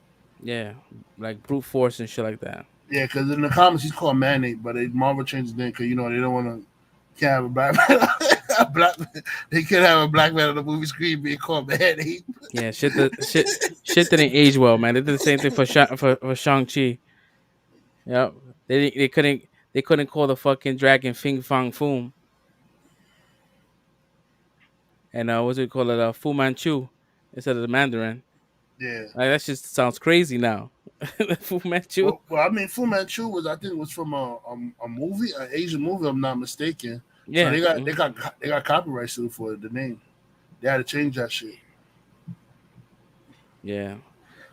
yeah, like brute force and shit like that. Yeah, because in the comics he's called Man-Ape, but Marvel changed his name because they don't want to can't have a black man. They can't have a black man on the movie screen being called Man-Ape. Yeah, shit didn't age well, man. They did the same thing for for Shang Chi. Yep, they couldn't call the fucking dragon Fing Fang Foom, and what's it called, Fu Manchu instead of the Mandarin. Yeah. Like that just sounds crazy now. Fu Manchu. Well, I mean, Fu Manchu I think was from a movie, an Asian movie. If I'm not mistaken. So Yeah, they got copyright sued for the name. They had to change that shit. yeah.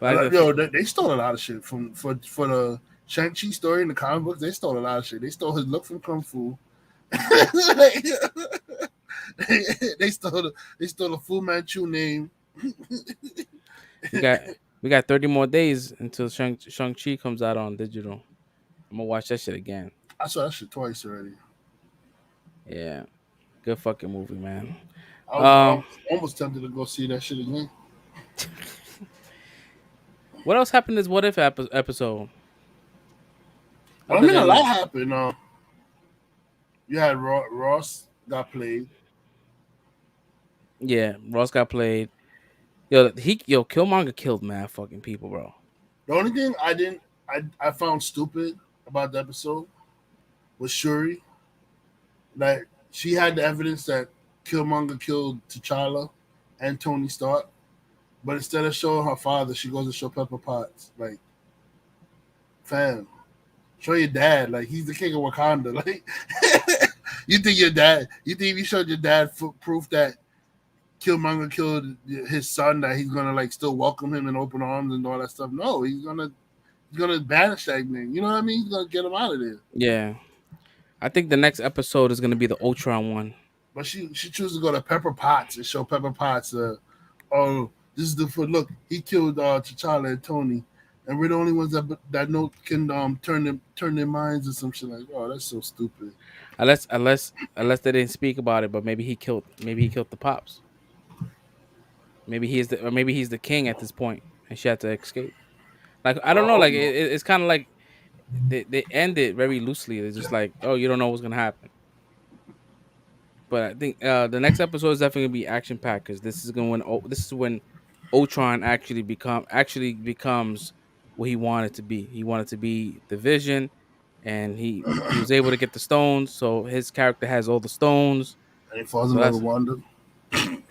Like They stole a lot of shit for the Shang-Chi story in the comic books. They stole a lot of shit. They stole his look from Kung Fu. They stole the Fu Manchu name. we got we got 30 more days until Shang Chi comes out on digital. I'm gonna watch that shit again. I saw that shit twice already. Yeah, good fucking movie, man. I Um, was almost tempted to go see that shit again. what else happened in this What If episode Well, I other mean, a lot than happened. You had Ross got played. yeah, Ross got played. Killmonger killed mad fucking people, bro. The only thing I found stupid about the episode was Shuri. Like she had the evidence that Killmonger killed T'Challa and Tony Stark, but instead of showing her father, she goes to show Pepper Potts. Like, fam, show your dad. Like he's the king of Wakanda. Like, you think your dad? You think if you showed your dad proof that Killmonger killed his son, that he's gonna like still welcome him in open arms and all that stuff? No, he's gonna banish that thing. You know what I mean? He's gonna get him out of there. Yeah, I think the next episode is gonna be the Ultron one. But she chooses to go to Pepper Potts and show Pepper Potts, oh, this is the foot. Look, he killed T'Challa and Tony, and we're the only ones that know can turn their minds or some shit like. Oh, that's so stupid. Unless they didn't speak about it, but maybe he killed the pops. Maybe he's the king at this point, and she had to escape. Like I don't I know, hope like not. it's kind of like they end it very loosely. They're just like, oh, you don't know what's gonna happen. But I think the next episode is definitely gonna be action packed because this is when Ultron actually becomes what he wanted to be. He wanted to be the Vision, and he was able to get the stones. So his character has all the stones. And he falls in So love with that's Wanda.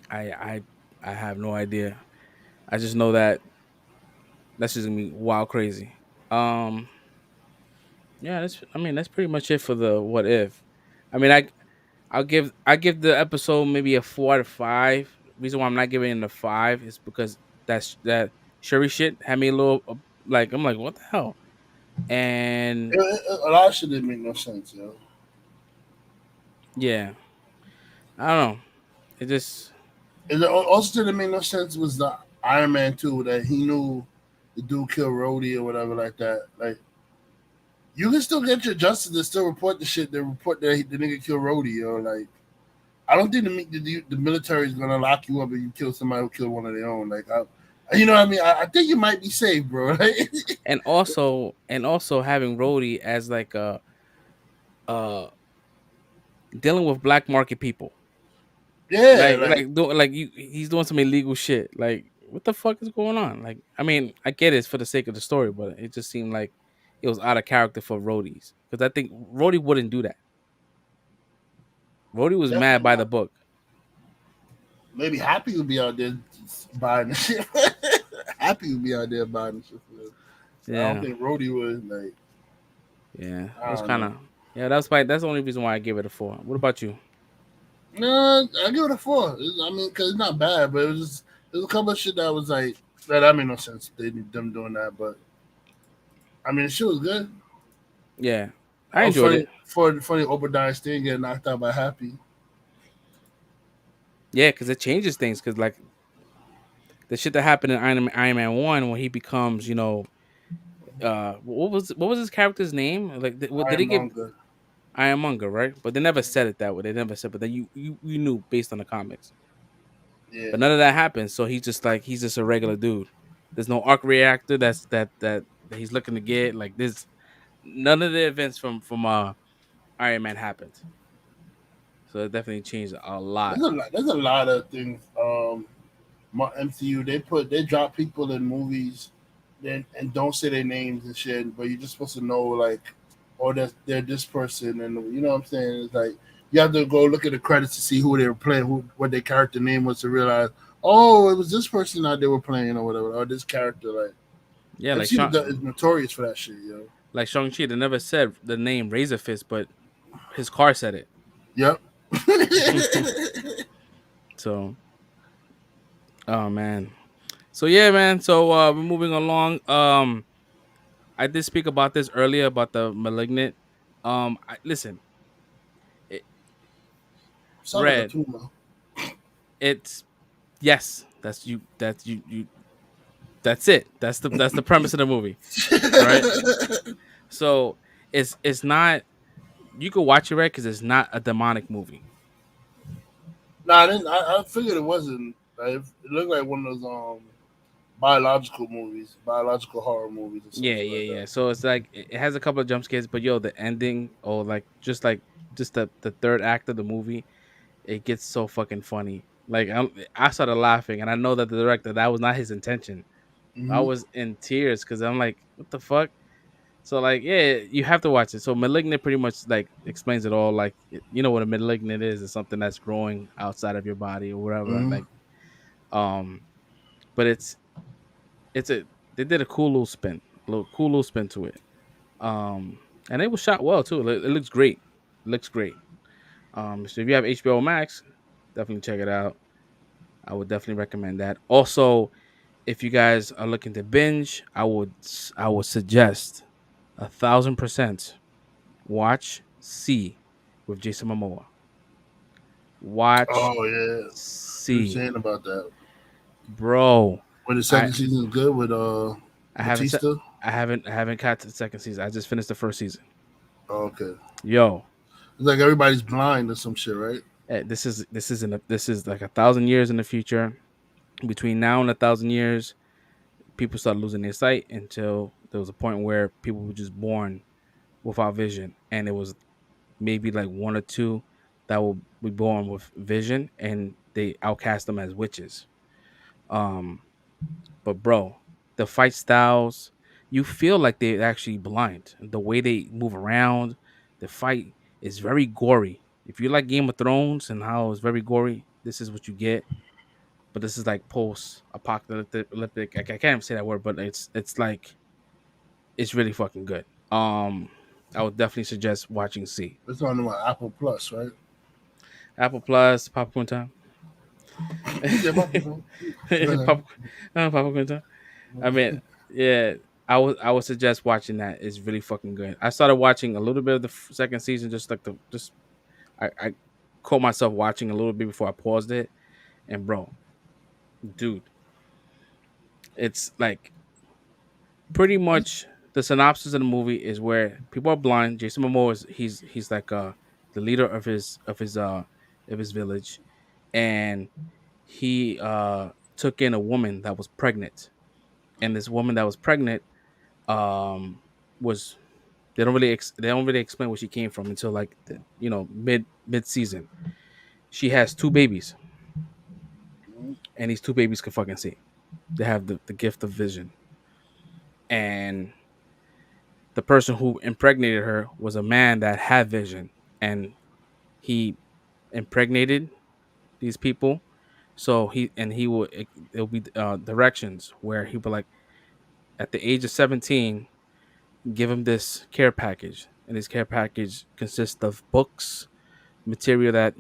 I I I have no idea. I just know that that's just gonna be wild crazy. Um, yeah, that's pretty much it for the what if. I mean, I give the episode maybe a 4 out of 5. Reason why I'm not giving it a 5 is because that Shuri shit had me a little like I'm like what the hell, and A lot of shit didn't make no sense, yo. yeah, I don't know. It just And also didn't make no sense was the Iron Man 2 that he knew the dude killed Rhodey or whatever like that. Like You can still get your justice and still report the shit. They report that the nigga killed Rhodey, yo. Like, I don't think the military is gonna lock you up if you kill somebody who killed one of their own. Like, you know what I mean? I think you might be safe, bro. And also having Rhodey as like a uh dealing with black market people. Yeah, He's doing some illegal shit. Like, what the fuck is going on? Like, I mean, I get it's for the sake of the story, but it just seemed like it was out of character for Rhodey's, because I think Rhodey wouldn't do that. Rhodey was mad definitely by the not. book. Maybe Happy would be out there buying the shit. Happy would be out there buying the shit for them. So I don't Yeah, think Rhodey would. Like, yeah, it I was don't kind know. of, yeah. That's the only reason why I give it a 4. What about you? No, I give it a 4. I mean, because it's not bad, but it was just there's a couple of shit that was like that made no sense. Them doing that, but I mean, the shit was good. Yeah, I I was enjoyed it. funny Obadiah Stane getting knocked out by Happy. Yeah, because it changes things. Because like the shit that happened in Iron Man 1 when he becomes, what was his character's name? Like, what did he give? Ironmonger. Ironmonger, right? But they never said it that way. They never said, but then you knew based on the comics. Yeah. But none of that happened. So he's just a regular dude. There's no arc reactor that he's looking to get. Like, this, none of the events from Iron Man happened. So it definitely changed a lot. There's a lot of things. MCU they drop people in movies, then and don't say their names and shit, but you're just supposed to know like, oh, they're this person, and you know what I'm saying. It's like you have to go look at the credits to see who they were playing, who what their character name was to realize, oh, it was this person that they were playing or whatever, or this character. Like Yeah, MCU is notorious for that shit, yo. like Shang-Chi, they never said the name Razor Fist, but his car said it. Yep. So, oh man. So yeah, man. So we're moving along. I did speak about this earlier about the malignant. Listen, it, Sound like a Red. tumor. It's yes. That's you. That's you. That's it. That's the premise of the movie, right? So it's not. You could watch it, right? Because it's not a demonic movie. Nah, I didn't. I figured it wasn't. Like, it looked like one of those biological movies, biological horror movies, or some Yeah, shit like yeah, that. yeah. So it's like it has a couple of jump scares, but yo, the ending, or like just the third act of the movie, it gets so fucking funny. Like, I started laughing, and I know that the director, that was not his intention. I Mm-hmm. was in tears because I'm like, what the fuck? So like, yeah, you have to watch it. So malignant pretty much like explains it all. Like, you know what a malignant is? It's something that's growing outside of your body or whatever. Mm-hmm. Like, um, but it's a they did a cool little spin to it. And it was shot well too. It looks great. It looks great. So if you have HBO Max, definitely check it out. I would definitely recommend that. Also, if you guys are looking to binge, I would suggest 1,000% watch C with Jason Momoa. Watch Oh yeah, you were C, saying about that. bro. When the I second season is good with I haven't se- Batista. I haven't caught the second season. I just finished the first season. Oh, okay, Yo, it's like everybody's blind or some shit, right? this is like 1,000 years in the future. Between now and 1,000 years, people start losing their sight until there was a point where people were just born without vision, and it was maybe like one or two that will be born with vision, and they outcast them as witches. Um, but bro, the fight styles, you feel like they're actually blind. The way they move around, the fight is very gory. If you like Game of Thrones and how it's very gory, this is what you get. But this is like post apocalyptic. I can't even say that word, but it's like it's really fucking good. I would definitely suggest watching C. It's on Apple Plus, right? Apple Plus, popcorn time. He said Apple Plus. Pop, popcorn time. I mean, yeah, I would suggest watching that. It's really fucking good. I started watching a little bit of the second season, just like the just I caught myself watching a little bit before I paused it, and bro, dude, it's like pretty much. the synopsis of the movie is where people are blind. Jason Momoa is he's like the leader of his village, and he took in a woman that was pregnant, and this woman that was pregnant was they don't really explain where she came from until like mid season. She has two babies, and these two babies can fucking see. They have the gift of vision, and the person who impregnated her was a man that had vision, and he impregnated these people. So he will it'll be directions where he will like at the age of 17 give him this care package, and this care package consists of books, material that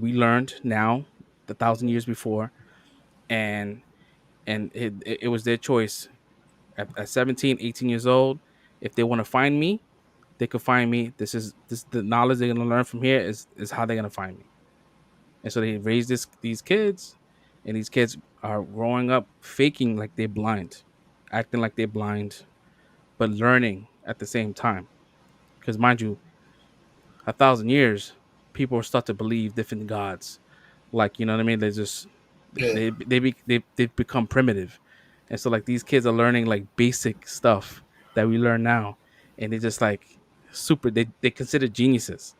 we learned now, 1,000 years before, and it was their choice at 17, 18 years old. If they want to find me, they could find me. This the knowledge they're gonna learn from here is how they're gonna find me. And so they raise these kids, and these kids are growing up faking like they're blind, acting like they're blind, but learning at the same time. Because mind you, 1,000 years, people start to believe different gods. Like you know what I mean? They just Yeah, they become primitive, and so like these kids are learning like basic stuff that we learn now, and they just like super. They consider geniuses.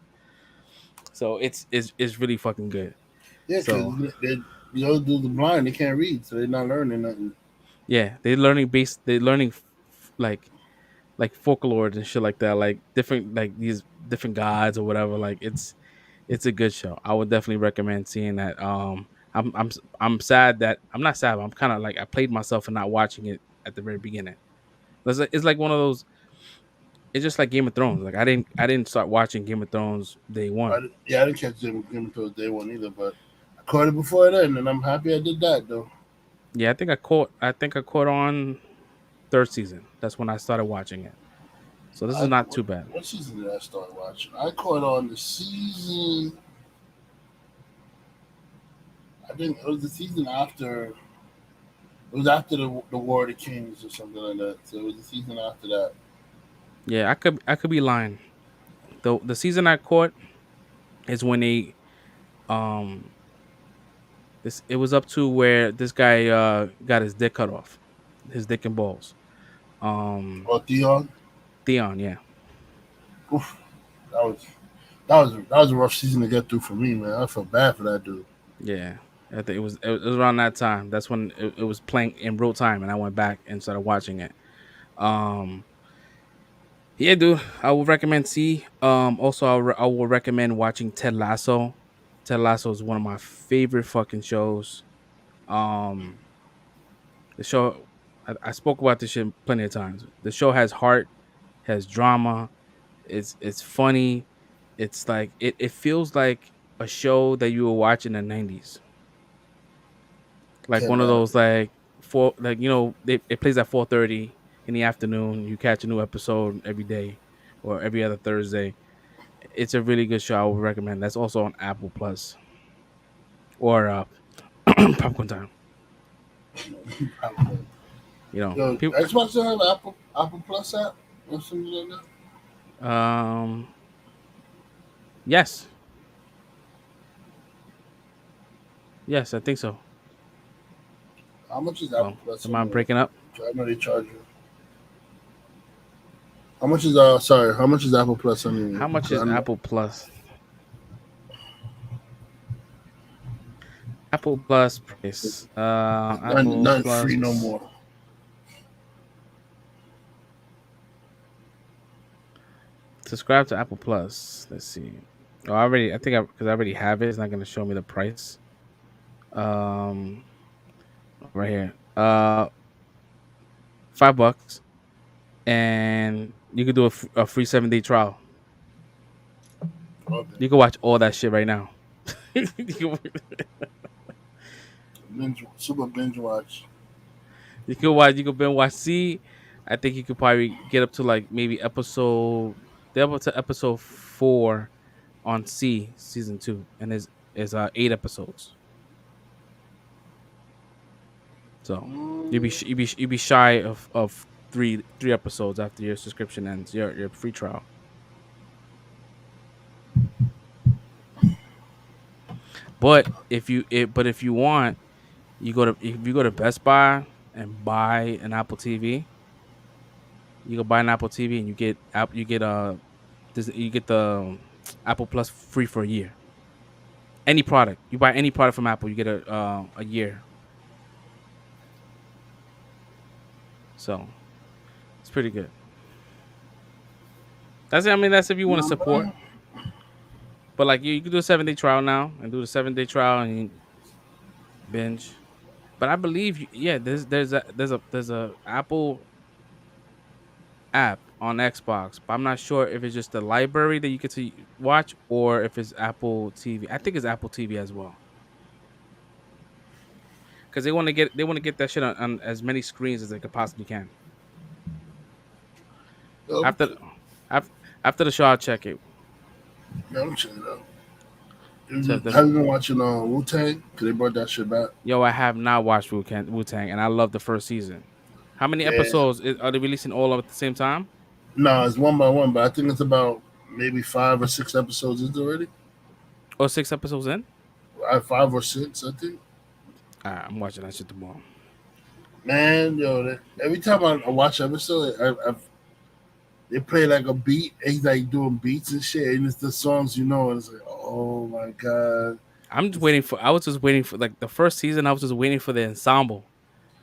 So it's really fucking good. yeah, because So they those dudes are blind. They can't read, so they're not learning nothing. yeah, they're learning like folklore and shit like that, like different like these different gods or whatever. Like it's a good show. I would definitely recommend seeing that. I'm sad that I'm not sad. But I'm kind of like I played myself in not watching it at the very beginning. It's like one of those. It's just like Game of Thrones. Like I didn't start watching Game of Thrones day one. I didn't catch them until day one either, but I caught it before then, and I'm happy I did that though. Yeah, I think I caught on third season. That's when I started watching it. So this is I not what, too bad. what season did I start watching? I caught on the season. I think it was the season after. It was after the War of the Kings or something like that. So it was the season after that. Yeah, I could be lying. The season I caught is when they um this it was up to where this guy got his dick cut off, his dick and balls. Oh, Theon. Theon, yeah, Oof, that was that was a rough season to get through for me, man. I felt bad for that dude. yeah. I think it was around that time. That's when it was playing in real time, and I went back and started watching it. Um, yeah, dude, I would recommend see. Also, I will recommend watching Ted Lasso. Ted Lasso is one of my favorite fucking shows. Um, the show I spoke about this shit plenty of times. The show has heart, has drama. It's funny. It's like it feels like a show that you were watching in the 90s. Like Ted one of those Lasso. like it plays at 4:30 in the afternoon. You catch a new episode every day or every other Thursday. It's a really good show. I would recommend. That's also on Apple Plus or Popcorn Time. Yo, People. Xbox still have Apple Plus app or something like that. Um, yes, yes, I think so. How much is Apple Oh, Plus am I anyway? breaking up? I know they charge you. How much is How much is Apple Plus anyway? How much 'Cause is I know, Apple Plus? Apple Plus price. Apple nothing free no Plus. more. Subscribe to Apple Plus. Let's see. Oh, I think because I already have it. It's not going to show me the price. Um, right here. $5, and you could do a free 7-day trial. Okay. You can watch all that shit right now. you can Super binge watch. watch. You could binge watch. See, I think you could probably get up to like maybe they're up to episode 4 on season 2, and is 8 episodes. So Mm, you'd be shy of three episodes after your subscription ends, your free trial. But if you want, if you go to Best Buy and buy an Apple TV, you go buy an Apple TV and you get you get the Apple Plus free for a year. Any product you buy, any product from Apple, you get a year. So it's pretty good. That's I mean that's if you want to support. But like you can do a 7-day trial now and do the 7-day trial and you binge. But I believe yeah, there's a Apple app on Xbox, but I'm not sure if it's just the library that you get to watch or if it's Apple TV. I think it's Apple TV as well. Because they want to get that shit on as many screens as they could possibly can. Oh, After after, after the show, I'll check it. yeah, I'm checking it out. So Have you been watching Wu-Tang? Because they brought that shit back. yo, I have not watched Wu-Tang, and I love the first season. How many Yeah. episodes are they releasing all of at the same time? No, it's one by one, but I think it's about maybe 5 or 6 episodes into already. Or 6 episodes in? 5 or 6, I think. I'm watching that shit tomorrow. Man, yo, every time I watch an episode, they play like a beat, and he's like doing beats and shit, and it's the songs and it's like, oh my god. I'm just waiting for. I was just waiting for like the first season. I was just waiting for the ensemble,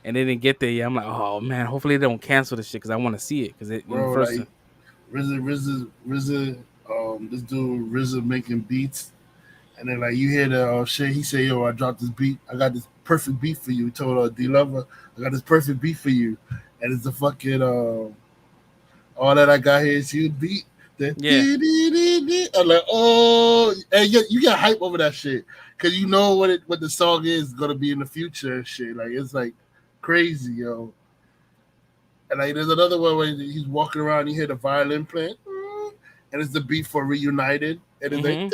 and they didn't get there yet. I'm like, oh man, hopefully they don't cancel this shit because I want to see it. Because in the Bro, first, like RZA, this dude RZA making beats, and then like you hear the shit. He say, "Yo, I dropped this beat. I got this perfect beat for you." He told D Lover, "I got this perfect beat for you," and it's the fucking all that I got here is you beat. Yeah. I'm like, oh, and you get hype over that shit because you know what the song is gonna be in the future and shit. Like it's like crazy, yo. And like there's another one where he's walking around, you hear the violin playing, and it's the beat for Reunited, and it's like.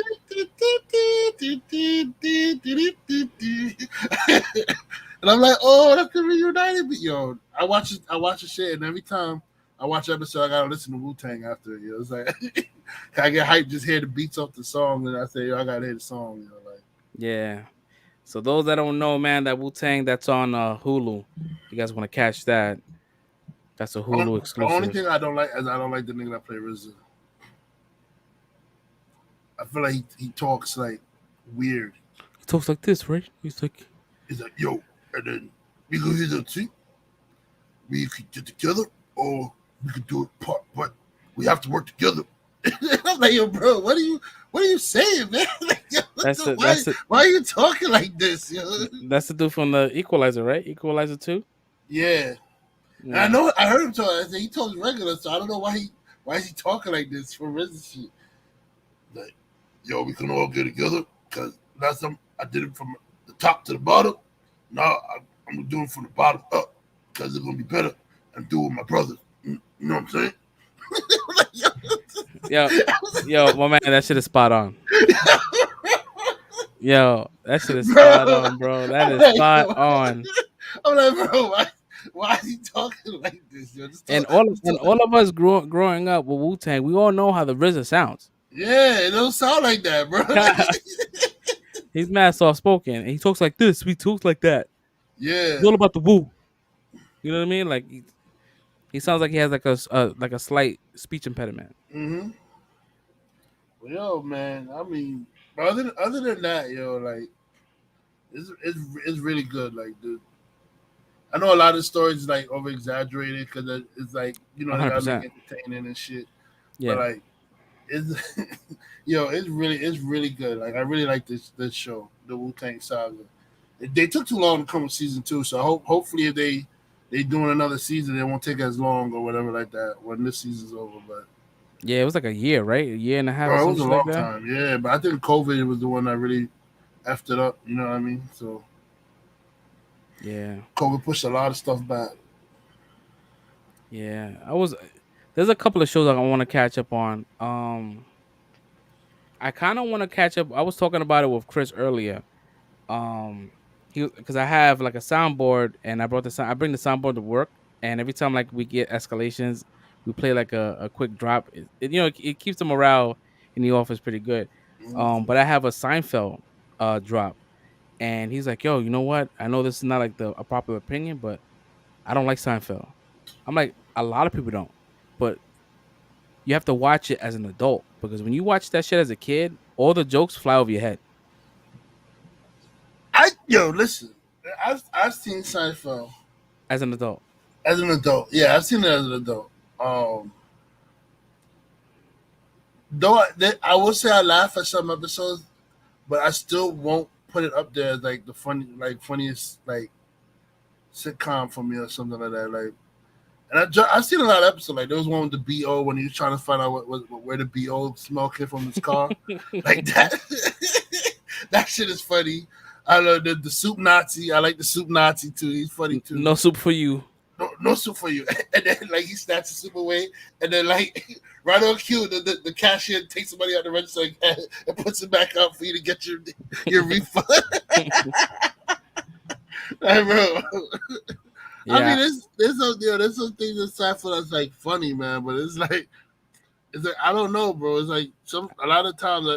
And I'm like, oh, that's the Reunited beat, yo. I watch the shit, and every time I watch an episode, I gotta listen to Wu-Tang after it. It's like I get hyped just hear the beats off the song, and I say, yo, I gotta hear the song. Like Yeah. So those that don't know, man, that Wu-Tang that's on Hulu. If you guys want to catch that? That's a Hulu the exclusive. only thing I don't like is I don't like the nigga that play RZA. I feel like he talks like weird. He talks like this, right? He's like, yo, and then we go hear the thing. We could get together, or we could do it part, but we have to work together. I'm like, yo, bro, what are you saying, man? Like, yo, why are you talking like this, yo? That's the dude from the Equalizer, right? Equalizer 2? Yeah. And I heard him talk. I said he talks regular, so I don't know why is he talking like this for RZA shit. Like, yo, we can all get together because last time I did it from the top to the bottom. Now I'm gonna do it from the bottom up because it's gonna be better. I'm doing my brothers. You know what I'm saying? Yo, my man, that shit is spot on. Yo, that shit is spot on, bro. That is spot on. I'm like, bro, why is he talking like this? Yo? And all of us growing up with Wu-Tang, we all know how the RZA sounds. Yeah, it don't sound like that, bro. He's mad soft spoken, and he talks like this. We talks like that. Yeah, it's all about the woo. You know what I mean? Like he sounds like he has like a slight speech impediment. Mm-hmm. Well, yo, man, I mean, other than that, yo, like it's really good. Like, dude, I know a lot of stories is like over exaggerated because it's like they gotta make entertaining and shit. Yeah, but like it's it's really good. Like I really like this show, the Wu-Tang Saga. They took too long to come with season 2, so hopefully if they doing another season, it won't take as long or whatever like that when this season's over. But yeah, it was like a year, right? A year and a half. Bro, it was a long time. Yeah, but I think COVID was the one that really effed it up. You know what I mean? So yeah, COVID pushed a lot of stuff back. Yeah, there's a couple of shows I want to catch up on. I kind of want to catch up. I was talking about it with Chris earlier. Because I have like a soundboard, and I bring the soundboard to work, and every time like we get escalations, we play like a quick drop. It keeps the morale in the office pretty good. But I have a Seinfeld drop, and he's like, "Yo, you know what? I know this is not like a popular opinion, but I don't like Seinfeld." I'm like, a lot of people don't, but you have to watch it as an adult because when you watch that shit as a kid, all the jokes fly over your head. Listen, I've seen Seinfeld As an adult, as an adult. Yeah, I've seen it as an adult. Um, I will say I laugh at some episodes, but I still won't put it up there as like the funniest like sitcom for me or something like that. Like, and I've seen a lot of episodes. Like there was one with the BO when he was trying to find out where the BO smell came from his car, like that. That shit is funny. I love the soup Nazi. I like the soup Nazi too. He's funny too. no soup for you. No soup for you. And then like he snatches the soup away, and then like right on cue, the cashier takes somebody out the register and puts it back up for you to get your refund. Like, bro. Yeah. I mean, there's some things in Seinfeld that's like funny, man, but it's like I don't know, bro. It's like a lot of times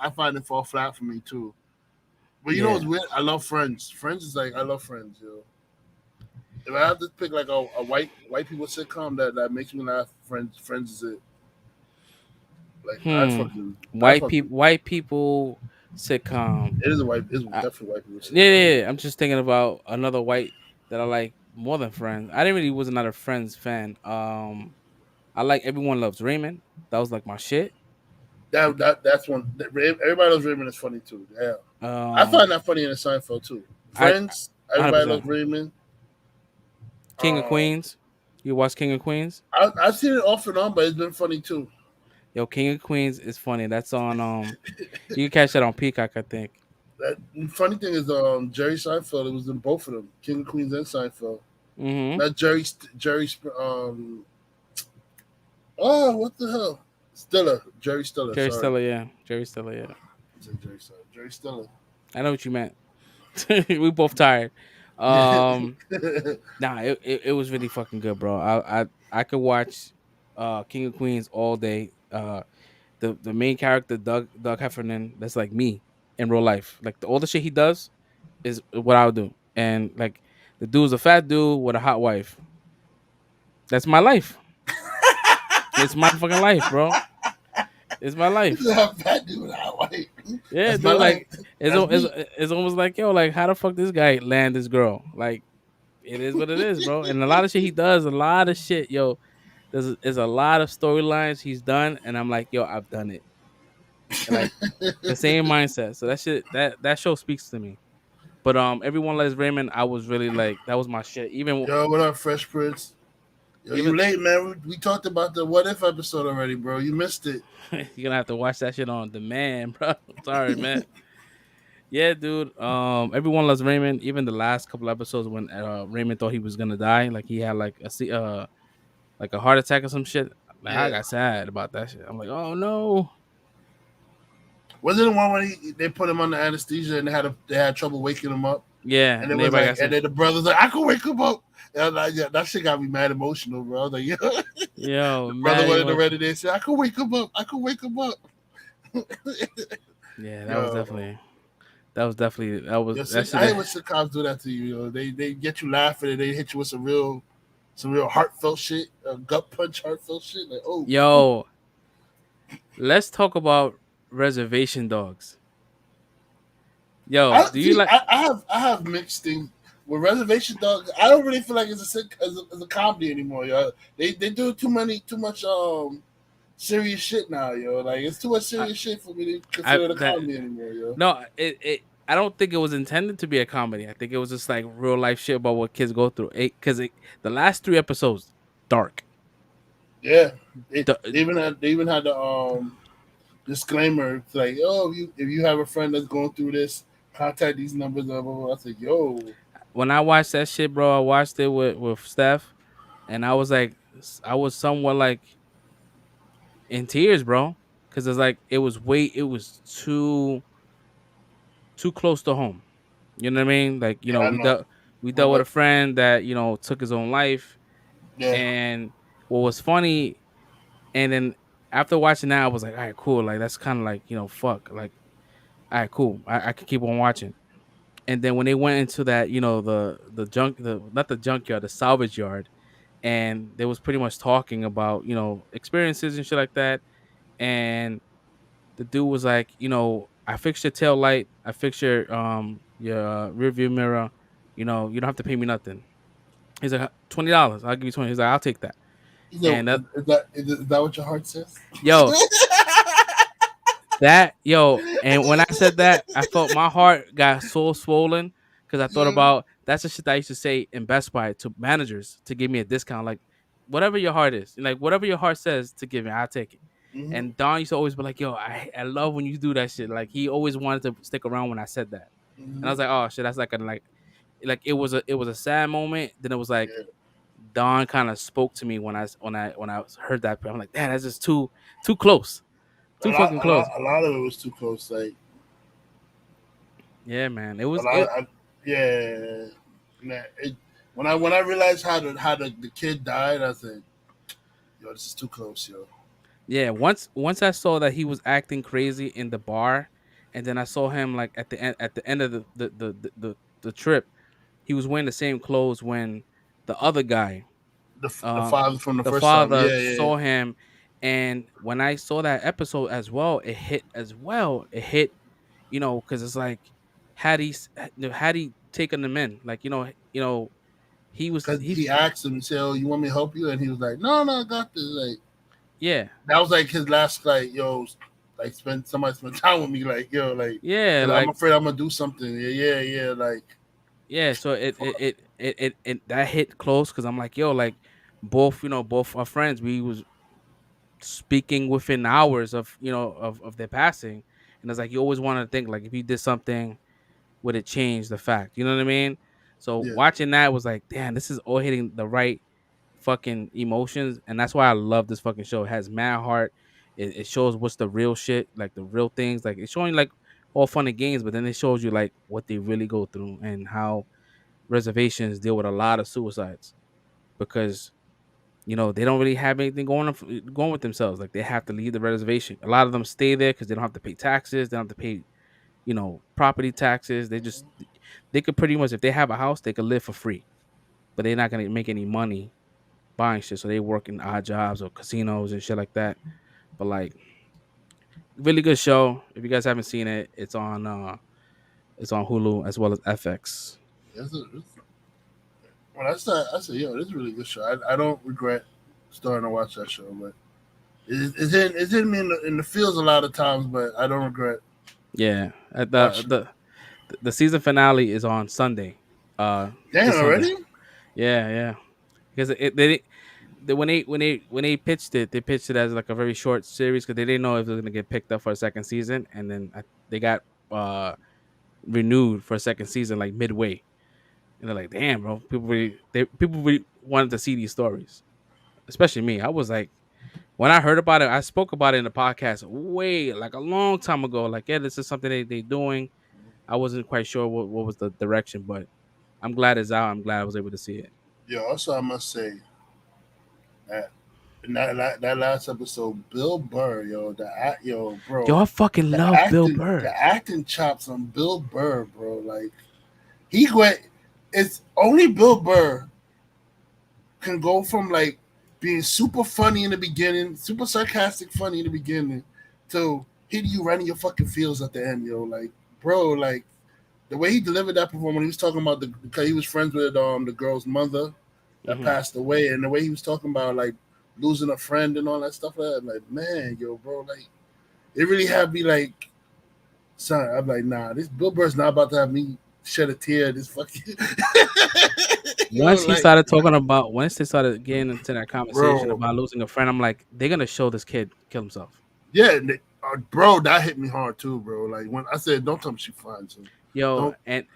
I find it fall flat for me too. But you know what's weird? I love Friends. Friends is like I love Friends, yo. If I have to pick like a white people sitcom that makes me laugh, Friends is it. Like White people sitcom. it's I, definitely white people yeah, sitcom. yeah, yeah, I'm just thinking about another white that I like more than Friends. I didn't really was not a Friends fan. I like Everyone Loves Raymond. That was like my shit. That's one. Everybody Loves Raymond is funny too. Yeah, I Um, find that funny in the Seinfeld too. I Friends, Everybody 100%. Loves Raymond. King of Um, Queens. You watch King of Queens? I've seen it off and on, but it's been funny too. Yo, King of Queens is funny. That's on you can catch that on Peacock, I think. That funny thing is, Jerry Seinfeld. It was in both of them, King of Queens and Seinfeld. Mm-hmm. Not Oh, what the hell? Jerry Stiller. Jerry Sorry, Stiller, yeah. Jerry Stiller, yeah. I said Jerry Stiller. I know what you meant. We both tired. Yeah. Nah, it was really fucking good, bro. I could watch King of Queens all day. The main character Doug Heffernan, that's like me in real life. Like all the shit he does is what I would do. And like the dude's a fat dude with a hot wife. That's my life. It's my fucking life, bro. It's my life. Fat dude, white. Yeah, That's my dude. life. Like it's That's me. it's almost like yo, like how the fuck this guy land this girl? Like it is what it is, bro. And a lot of shit he does, a lot of shit, yo. There's a lot of storylines he's done, and I'm like, yo, I've done it. And like the same mindset. So that shit, that show speaks to me. But Everyone Loves Raymond, I was really like that was my shit. Yo, what up, Fresh Prince? Yo, you Even late, man. We talked about the What If episode already, bro. You missed it. you're gonna have to watch that shit on demand, bro. Sorry, man. Yeah, dude. Everyone loves Raymond. Even the last couple episodes when Raymond thought he was gonna die, like he had like a heart attack or some shit. Like I Yeah. got sad about that shit. I'm like, oh no. Wasn't it one when they put him under anesthesia and they had trouble waking him up? Yeah, And it and was everybody like, got and then the brother's like, I can wake him up. And I was like, yeah, that shit got me mad emotional, bro. I was like, yeah. yo, The brother wanted to man. read it and said, I can wake him up. I can wake him up. Yeah, Yo. that was Yes, that I hate shit. when sitcoms do that to you. Yo. They get you laughing and they hit you with some real heartfelt shit, gut punch heartfelt shit. Like, oh, Yo, let's talk about Reservation Dogs. Yo, I do you see. like? I have mixed things with Reservation Dogs. I don't really feel like it's as a comedy anymore, yo. They do too much serious shit now, yo. Like it's too much serious shit for me to I consider it a that comedy anymore, yo. no, it I don't think it was intended to be a comedy. I think it was just like real life shit about what kids go through. Because the last three episodes, dark. Yeah, The- they even had the disclaimer. It's like, oh, if you have a friend that's going through this, contact these numbers. Blah, blah, blah. I said, yo, when I watched that shit, bro, I watched it with Steph, and I was like, I was somewhat like in tears, bro, because it's like it was too close to home. You know what I mean? Like yeah, I know. we But dealt with a what? friend that took his own life, Yeah. And what was funny, and then after watching that, I was like, all right, cool. Like that's kind of like, fuck. Like, all right, cool. I could keep on watching. And then when they went into that, the junk, the not the junkyard, the salvage yard, and they was pretty much talking about, experiences and shit like that. And the dude was like, I fixed your tail light, I fixed your rear view mirror. You don't have to pay me nothing. He's like, $20. I'll give you 20. He's like, I'll take that. You know, And that, is that what your heart says? yo, and when I said that, I felt my heart got so swollen because I thought Yeah. about that's the shit that I used to say in Best Buy to managers to give me a discount. Like, whatever your heart is, like whatever your heart says to give me, I'll take it. Mm-hmm. And Don used to always be like, yo, I love when you do that shit. Like, he always wanted to stick around when I said that. And I Mm-hmm. was like, oh shit, that's like it was a sad moment. Then it was like Yeah. Don kind of spoke to me when I heard that. I'm like, damn, that's just too close. Too fucking close. A lot of it was too close. Like Yeah, man. It a was lot. it. Yeah. Man, when I realized how the kid died, I said, "Yo, this is too close, yo." Yeah, once I saw that he was acting crazy in the bar, and then I saw him like at the end of the trip, he was wearing the same clothes when the other guy, The father from the the first time. father, Yeah, yeah. saw him. And when I saw that episode as well, it hit as well. It hit, because it's like had he taken them in, like he was Because he asked him, he said, "Oh, you want me to help you?" And he was like, "No, no, I got this." Like yeah, that was like his last, like, yo, like somebody spend time with me, like, yo, like, yeah, because I'm like afraid I'm gonna do something. Yeah, yeah, yeah. Like, yeah. So it fuck. it it it, it, it that hit close because I'm like, yo, like both our friends, we was speaking within hours of their passing. And it's like you always want to think like if you did something, would it change the fact? You know what I mean? So Yeah, watching that was like, damn, this is all hitting the right fucking emotions, and that's why I love this fucking show. It has mad heart. It shows what's the real shit, like the real things. Like it's showing like all fun and games, but then it shows you like what they really go through and how reservations deal with a lot of suicides because they don't really have anything going with themselves. Like they have to leave the reservation. A lot of them stay there because they don't have to pay taxes. They don't have to pay property taxes. They could pretty much, if they have a house, they could live for free, but they're not gonna make any money buying shit. So they work in odd jobs or casinos and shit like that. But like, really good show. If you guys haven't seen it, it's on Hulu as well as FX. when I said, yo, this is a really good show. I don't regret starting to watch that show, but it's hitting me in the feels a lot of times, but I don't regret Yeah, watching. the season finale is on Sunday. Damn, This Sunday. already? Yeah, yeah. Because when they pitched it, they pitched it as like a very short series because they didn't know if it was gonna get picked up for a second season, and then they got renewed for a second season like midway, and they're like, "Damn, bro, people really wanted to see these stories." Especially me, I was like, when I heard about it, I spoke about it in the podcast way like a long time ago. Like, yeah, this is something they doing. I wasn't quite sure what was the direction, but I'm glad it's out. I'm glad I was able to see it. Yo, also I must say that in that last episode, Bill Burr, yo, Yo, bro, I fucking love Bill Burr. the acting chops on Bill Burr, bro, like he went. It's only Bill Burr can go from like being super funny in the beginning, super sarcastic funny in the beginning, to hitting you right in your fucking feels at the end, yo. Like, bro, like the way he delivered that performance, when he was talking about because he was friends with the girl's mother that Hmm. passed away, and the way he was talking about like losing a friend and all that stuff, like man, yo, bro, like it really had me like, son, I'm like, nah, this Bill Burr's not about to have me shed a tear. This fucking, Once he like, started talking about, once they started getting into that conversation bro, about losing a friend, I'm like, they're gonna show this kid kill himself. yeah, bro, that hit me hard too, bro. Like when I said, don't tell me she fine, so Yo, don't,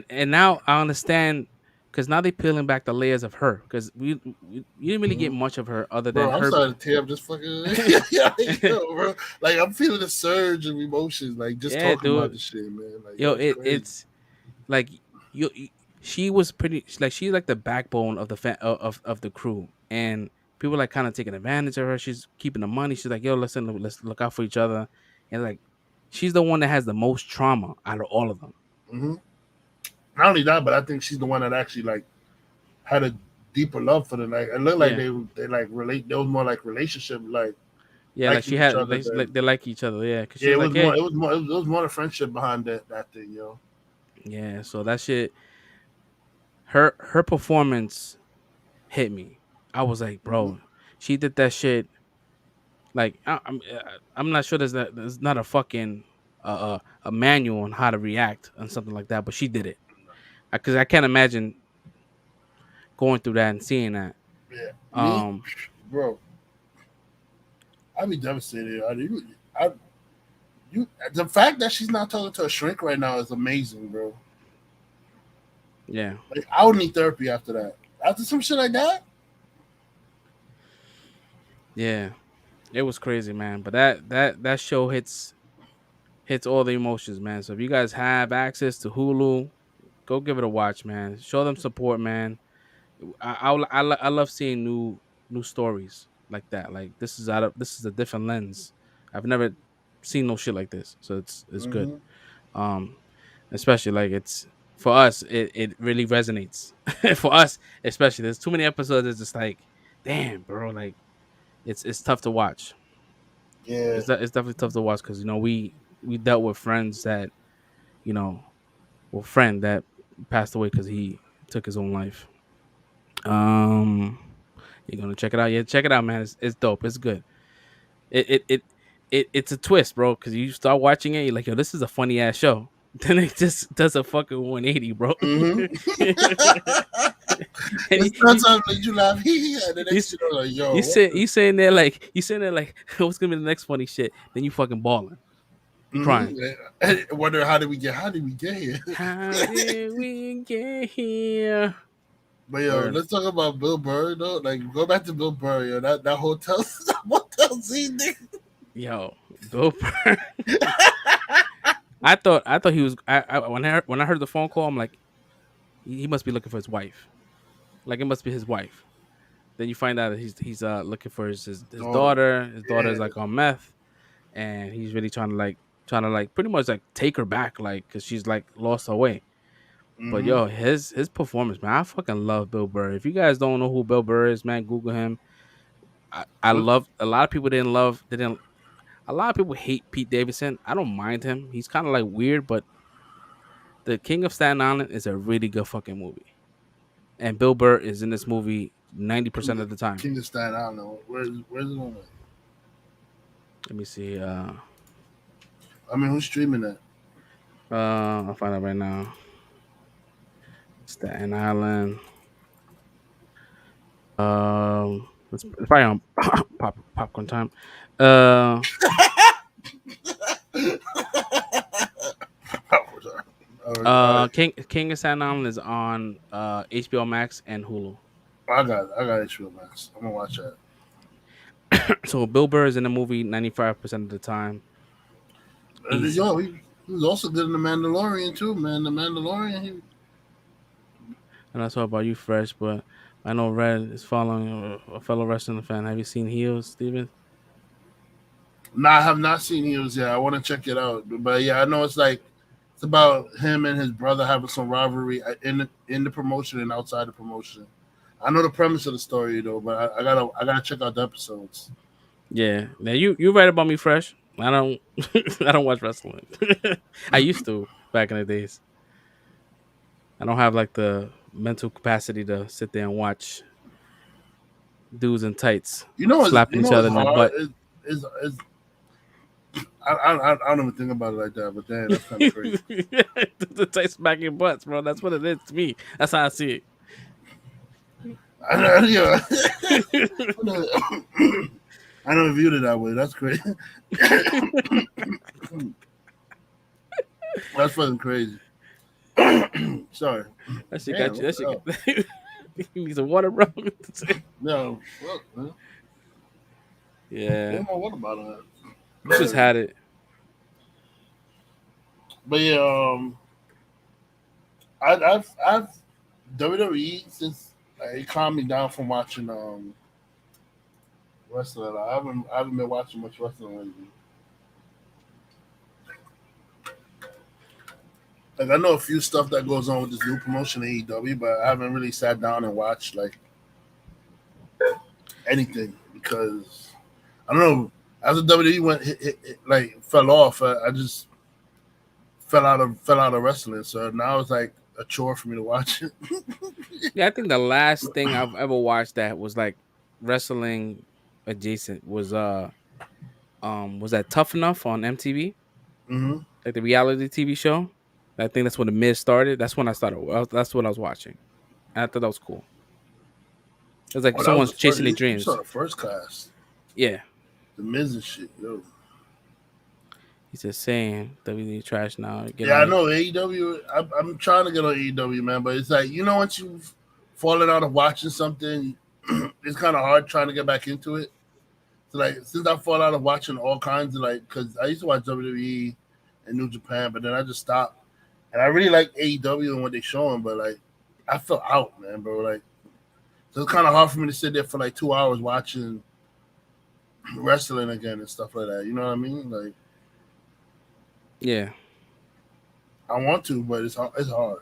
and now I understand because now they peeling back the layers of her because you didn't really get mhm. much of her other Bro, than I'm her. starting to tear up just fucking, yeah, yo, bro. Like I'm feeling a surge of emotions, like just Yeah, talking about dude. this shit, man. Like Yo, yo, it's crazy. it's like you she was pretty like she's like the backbone of the of the crew, and people like kind of taking advantage of her. She's keeping the money. She's like, yo, listen, let's look out for each other, and like she's the one that has the most trauma out of all of them. Hmm. Not only that, but I think she's the one that actually like had a deeper love for them. Like it looked like Yeah, they like relate. There was more like relationship, like yeah, like she liking each had other. Than, like they like each other. Yeah, because she yeah, was like, hey, it was more the friendship behind that thing, yo. yeah. So that shit, her performance hit me. I was like, Hmm. bro, she did that shit. Like I'm not sure there's not a fucking a manual on how to react on something like that, but she did it because I can't imagine going through that and seeing that. Yeah, me, Um, bro, I'd be devastated. I, you, the fact that she's not talking to a shrink right now is amazing, bro. yeah, Like I would need therapy after that. After some shit like that. yeah, it was crazy, man. But that show hits all the emotions, man. So if you guys have access to Hulu, go give it a watch, man. Show them support, man. I love seeing new stories like that. Like this is a different lens. I've never seen no shit like this, so it's good. Hmm. Um, especially like it's for us, it really resonates. For us, especially there's too many episodes. It's just like, damn, bro, like it's tough to watch. Yeah. It's definitely tough to watch because we dealt with friends that you know, well, friend that passed away because he took his own life. Um, you're gonna check it out. Yeah, check it out, man. It's dope. It's good. It's a twist, bro. Because you start watching it, you're like, yo, this is a funny ass show. Then it just does a fucking 180, bro. Hmm. And It's not time to make you laugh. And the you, next you know, like, yo, you what sit the? you sitting there like what's gonna be the next funny shit? Then you fucking balling, you Hmm. crying. I wonder how did we get here? How did we get here? But yo, Word. let's talk about Bill Burr though. Like, go back to Bill Burr, yo. That hotel, that hotel scene, nigga. Yo, Bill Burr. I thought he was. When I heard the phone call, I'm like, he must be looking for his wife. Like it must be his wife. Then you find out that he's looking for his Daughter, daughter. His daughter's yeah. like on meth, and he's really trying to pretty much like take her back, like because she's like lost her way. But Hmm. yo, his performance, man, I fucking love Bill Burr. If you guys don't know who Bill Burr is, man, Google him. I What? love a lot of people didn't a lot of people hate Pete Davidson. I don't mind him. He's kind of like weird, but The King of Staten Island is a really good fucking movie. And Bill Burr is in this movie 90% of the time. King of Staten Island. Where's it on? Let me see. I mean, who's streaming that? I'll find out right now. Staten Island. It's probably on popcorn time. Uh, Oh, sorry. All right. King of Staten Island is on HBO Max and Hulu. I got HBO Max. I'm gonna watch that. So Bill Burr is in the movie 95% of the time. Easy. Yo, he was also good in The Mandalorian too, man. The Mandalorian. And that's all about you, Fresh. But I know Red is following a fellow wrestling fan. Have you seen Heels, Steven? Nah, I have not seen Heels yet. I want to check it out. But yeah, I know it's about him and his brother having some rivalry in the promotion and outside the promotion. I know the premise of the story though, but I gotta check out the episodes. Yeah. Now you right about me, Fresh. I don't I don't watch wrestling. I used to back in the days. I don't have like the mental capacity to sit there and watch dudes in tights slapping You each know other what's in the hard butt. is I don't even think about it like that. But damn, that's kind of crazy. The tights smacking butts, bro. That's what it is to me. That's how I see I know, yeah. it. I never viewed it that way. That's crazy. That's fucking crazy. Sorry. That shit Damn. got you. What That the hell? shit got you need some water, bro. No. Fuck, man. Yeah. Where's my water bottle at? You just had it. But yeah, I, I've WWE since it calmed me down from watching wrestling. I haven't been watching much wrestling lately. Like I know a few stuff that goes on with this new promotion AEW, but I haven't really sat down and watched like anything because I don't know. As the WWE went like fell off, I just fell out of wrestling. So now it's like a chore for me to watch it. Yeah, I think the last thing I've ever watched that was like wrestling adjacent was that Tough Enough on MTV, Hmm. like the reality TV show. I think that's when the Miz started. That's when I started. That's what I was watching. And I thought that was cool. It was like Oh, that was someone's the first. chasing their You saw dreams. the first class, Yeah, the Miz and shit, yo. he's just saying WWE trash now. Get Yeah, on I it. know AEW. I'm trying to get on AEW, man, but it's like once you've fallen out of watching something, it's kind of hard trying to get back into it. So like since I fall out of watching all kinds of like, because I used to watch WWE and New Japan, but then I just stopped. And I really like AEW and what they showing, but like I fell out, man, bro. Like so it's kind of hard for me to sit there for like 2 hours watching wrestling again and stuff like that. You know what I mean? Like Yeah, I want to, but it's hard.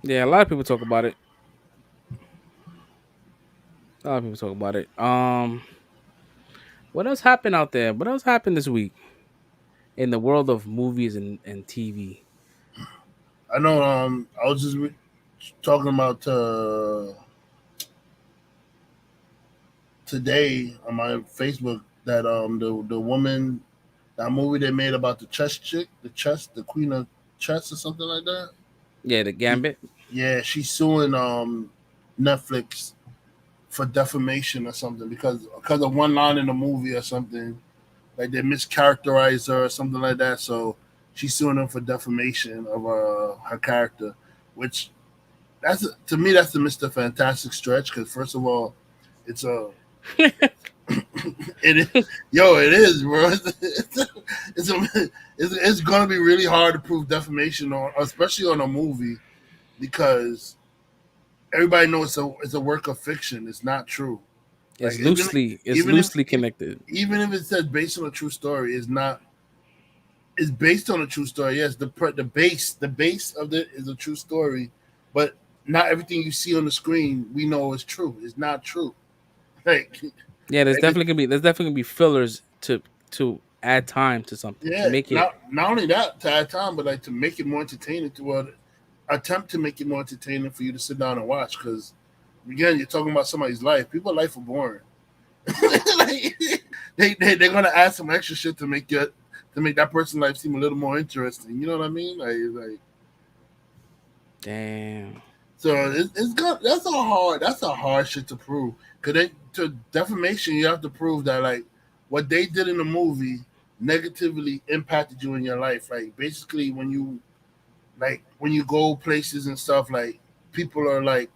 yeah. A lot of people talk about it. A lot of people talk about it. What else happened out there? What else happened this week in the world of movies and TV? I know. I was just talking about today on my Facebook that the woman that movie they made about the chess chick, the queen of chess or something like that. Yeah, the Gambit. Yeah, she's suing Netflix for defamation or something because of one line in the movie or something. Like they mischaracterized her or something like that. So she's suing them for defamation of her character, which to me that's the Mr. Fantastic stretch because first of all, it's a it is, yo, it is, bro. It's gonna be really hard to prove defamation on, especially on a movie, because everybody knows it's a work of fiction. It's not true. Like It's even if loosely connected. even if it says based on a true story, it's not. It's based on a true story. Yes, the base of it is a true story, but not everything you see on the screen we know is true. It's not true. Like, Yeah, like it, there's definitely gonna be fillers to add time to something to yeah. make it. Not only that to add time, but like to make it more entertaining. Attempt to make it more entertaining for you to sit down and watch. Because again, you're talking about somebody's life. People's life are boring. Like, they're gonna add some extra shit to make that person's life seem a little more interesting. You know what I mean? Like Damn. so it's got that's a hard shit to prove. Cause to defamation you have to prove that like what they did in the movie negatively impacted you in your life. Like basically when you go places and stuff, like people are like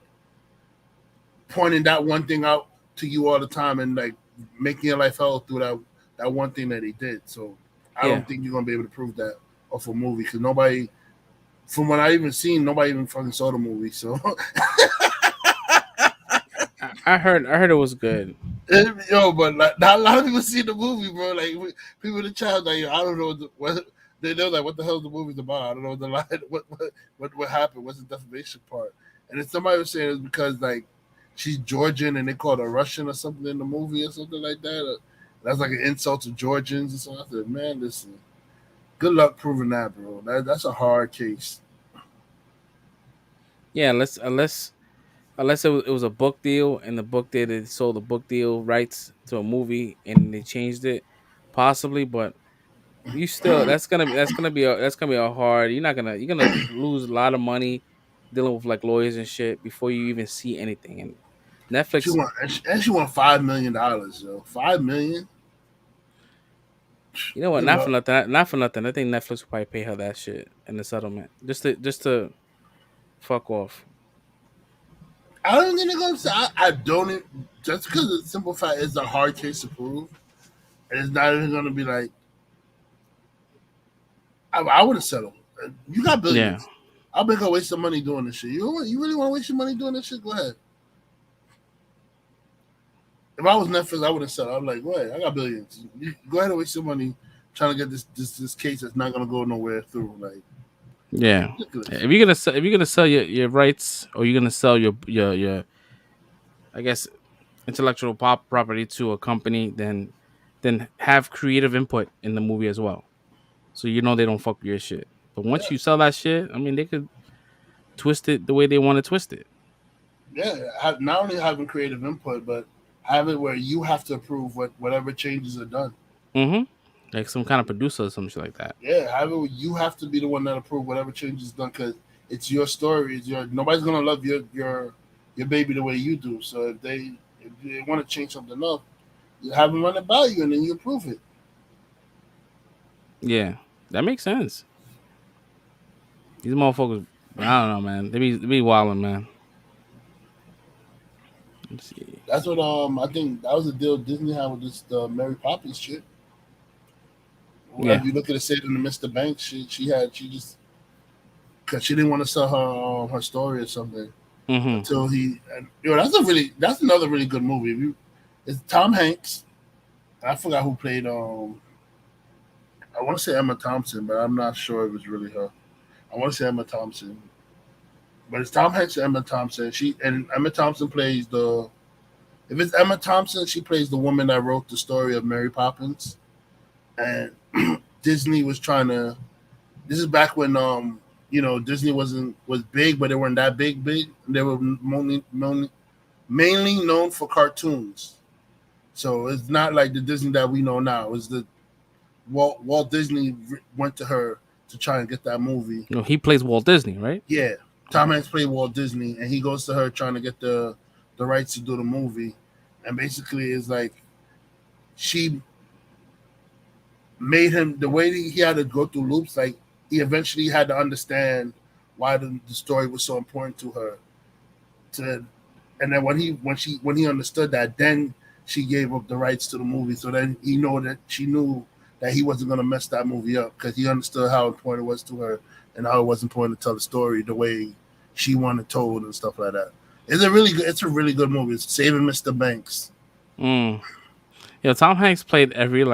pointing that one thing out to you all the time and like making your life hell through that one thing that they did. So I Yeah, don't think you're gonna be able to prove that off a movie because nobody, from what I even seen, nobody even fucking saw the movie. So I heard it was good. yo, but like, not a lot of people see the movie, bro. Like people in the chat, like I don't know what they know, like what the hell the movie's about. I don't know the line, what happened, what's the defamation part, and then somebody was saying it's because like she's Georgian and they called her Russian or something in the movie or something like that. That's like an insult to Georgians or something. I said, man, listen, good luck proving that, bro. That's a hard case. Yeah, unless it was a book deal and the book deal they sold the book deal rights to a movie and they changed it, possibly. But you still that's gonna be a hard. You're gonna lose a lot of money dealing with like lawyers and shit before you even see anything. And She Netflix, want and she want $5 million, yo. 5 million. you know what? Good Not for luck. nothing. Not for nothing. I think Netflix will probably pay her that shit in the settlement just to fuck off. I don't think they're gonna say. I don't just because the simple fact it's a hard case to prove, and it's not even gonna be like I would have settled. You got Yeah. billions. I'll make her waste some money doing this shit. You really want to waste your money doing this shit? Go ahead. If I was Netflix, I wouldn't sell it. I'm like, go ahead. I got billions. You go ahead and waste your money trying to get this case that's not gonna go nowhere through. Like, Yeah. ridiculous. If you're gonna sell your rights, or you're gonna sell your I guess intellectual property to a company, then have creative input in the movie as well. So they don't fuck with your shit. But once you sell that shit, I mean, they could twist it the way they want to twist it. Yeah, not only having creative input, but have it where you have to approve whatever changes are done. Mm-hmm. Like some kind of producer or some shit like that. Yeah, have it where you have to be the one that approve whatever changes is done because it's your story. Nobody's gonna love your baby the way you do. So if they want to change something up, you have them run it by you and then you approve it. Yeah, that makes sense. These motherfuckers, I don't know, man. They be wilding, man. Let's see. That's what I think that was the deal Disney had with this Mary Poppins shit. Yeah. If you look at it, said in the Mr. Banks, she just because she didn't want to sell her story or something until that's another really good movie. It's Tom Hanks. I forgot who played. I want to say Emma Thompson, but I'm not sure it was really her. I want to say Emma Thompson, but it's Tom Hanks and Emma Thompson. Emma Thompson plays the. If it's Emma Thompson, she plays the woman that wrote the story of Mary Poppins, and Disney was trying to. This is back when Disney was big, but they weren't that big. They were mainly known for cartoons, so it's not like the Disney that we know now. It was the Walt Disney went to her to try and get that movie. He plays Walt Disney, right? Yeah, Tom Hanks played Walt Disney, and he goes to her trying to get the rights to do the movie, and basically it's like she made him the way he had to go through loops. Like he eventually had to understand why the story was so important to her. And then when he understood that, then she gave up the rights to the movie. So then she knew that he wasn't going to mess that movie up because he understood how important it was to her and how it was important to tell the story the way she wanted told and stuff like that. It's a really good movie. It's Saving Mr. Banks. Tom Hanks played every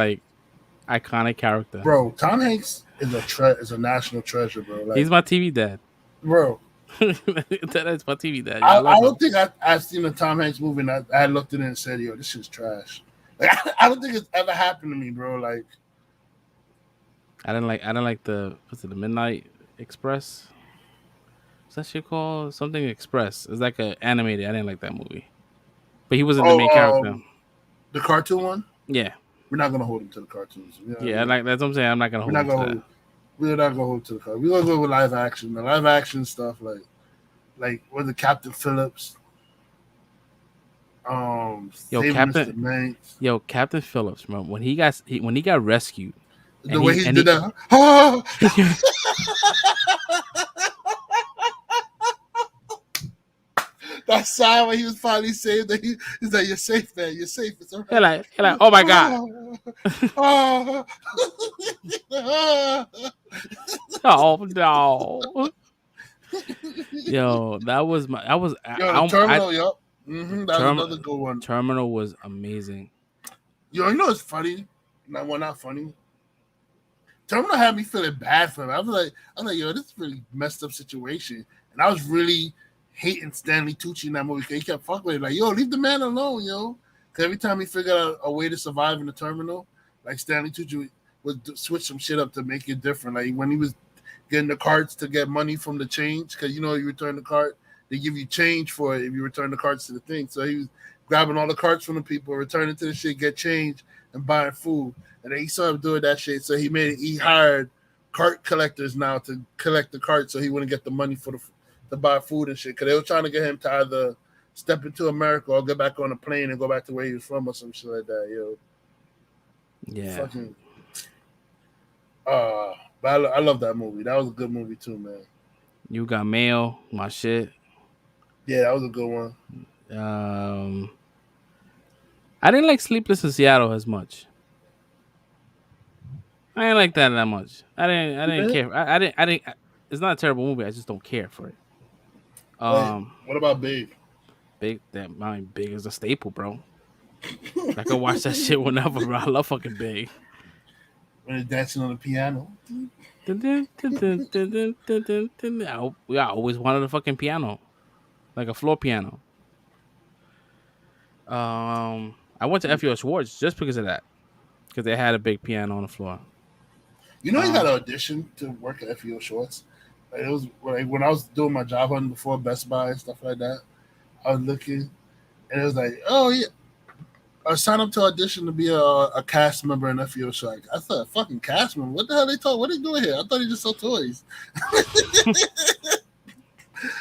iconic character. Bro, Tom Hanks is a national treasure, bro. Like, he's my TV dad. Bro. That is my TV dad. I don't think I've seen a Tom Hanks movie and I looked at it and said, yo, this shit's trash. Like, I don't think it's ever happened to me, bro. Like, I didn't like the Midnight Express. What's that shit called? Something Express. It's like a animated. I didn't like that movie. But he wasn't the main character. The cartoon one? Yeah. We're not gonna hold him to the cartoons. Yeah, that's what I'm saying. I'm not gonna hold him to that. We're not gonna hold to the cartoons. We're gonna go with live action. The live action stuff, like with the Captain Phillips. Captain Phillips, bro. When he got rescued. The way he did that. That sign when he was finally saved, that he's like, "You're safe, man. You're safe. It's all right." He like, oh my god. Oh no. Yo, that was Terminal. Yup. That was another good one. Terminal was amazing. Yo, you know what's funny? Not funny. Terminal had me feeling bad for him. I was like, yo, this is a really messed up situation, and I was really hating Stanley Tucci in that movie because he kept fucking with him. Like, yo, leave the man alone, yo. Because every time he figured out a way to survive in the terminal, like Stanley Tucci would switch some shit up to make it different. Like when he was getting the cards to get money from the change, because you return the card, they give you change for it if you return the cards to the thing. So he was grabbing all the cards from the people, returning to the shit, get change, and buying food. And then he started doing that shit. So he hired cart collectors now to collect the cards so he wouldn't get the money to buy food and shit. Because they were trying to get him to either step into America or get back on a plane and go back to where he was from or some shit like that, yo. Yeah. Fucking. But I love that movie. That was a good movie too, man. You Got Mail, my shit. Yeah, that was a good one. I didn't like Sleepless in Seattle as much. I didn't like that much. I didn't care. I didn't. it's not a terrible movie. I just don't care for it. Like, Um, what about Big? Big that I mean, Big is a staple, bro. I can watch that shit whenever, bro. I love fucking Big. When they're dancing on the piano. I always wanted a fucking piano, like a floor piano. I went to FUS Schwartz just because of that, because they had a big piano on the floor. You know, you got Um, to audition to work at FEO Shorts. Like, it was like when I was doing my job hunting before Best Buy and stuff like that. I was looking, and it was like, oh yeah, I signed up to audition to be a cast member in FEO Shorts. I thought, fucking cast member. What the hell they talk? What are they doing here? I thought they just sold toys.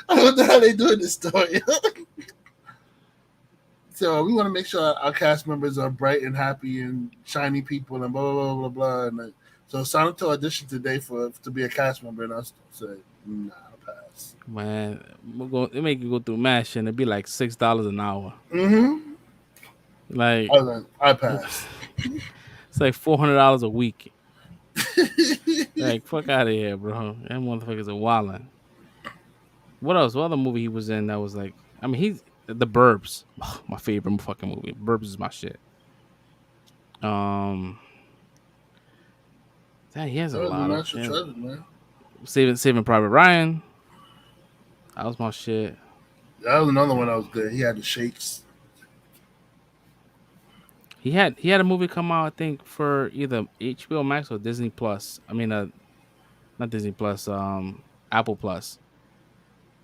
What the hell they doing this story? So we want to make sure our cast members are bright and happy and shiny people and blah blah blah blah blah. And so sign up to audition today to be a cast member, and I said, nah, I'll pass. Man, they make you go through MASH and it'd be like $6 an hour. Mm-hmm. Like, I was like, I passed. it's like $400 a week. Like, fuck out of here, bro. That motherfucker's a wildin'. What else? What other movie he was in that was like? I mean, he's The Burbs. Oh, my favorite fucking movie. Burbs is my shit. Damn, he has a That was a lot of national treasure, man. Saving Private Ryan. That was my shit. That was another one that was good. He had the shakes. He had a movie come out, I think, for either HBO Max or Disney Plus. I mean, not Disney Plus. Apple Plus.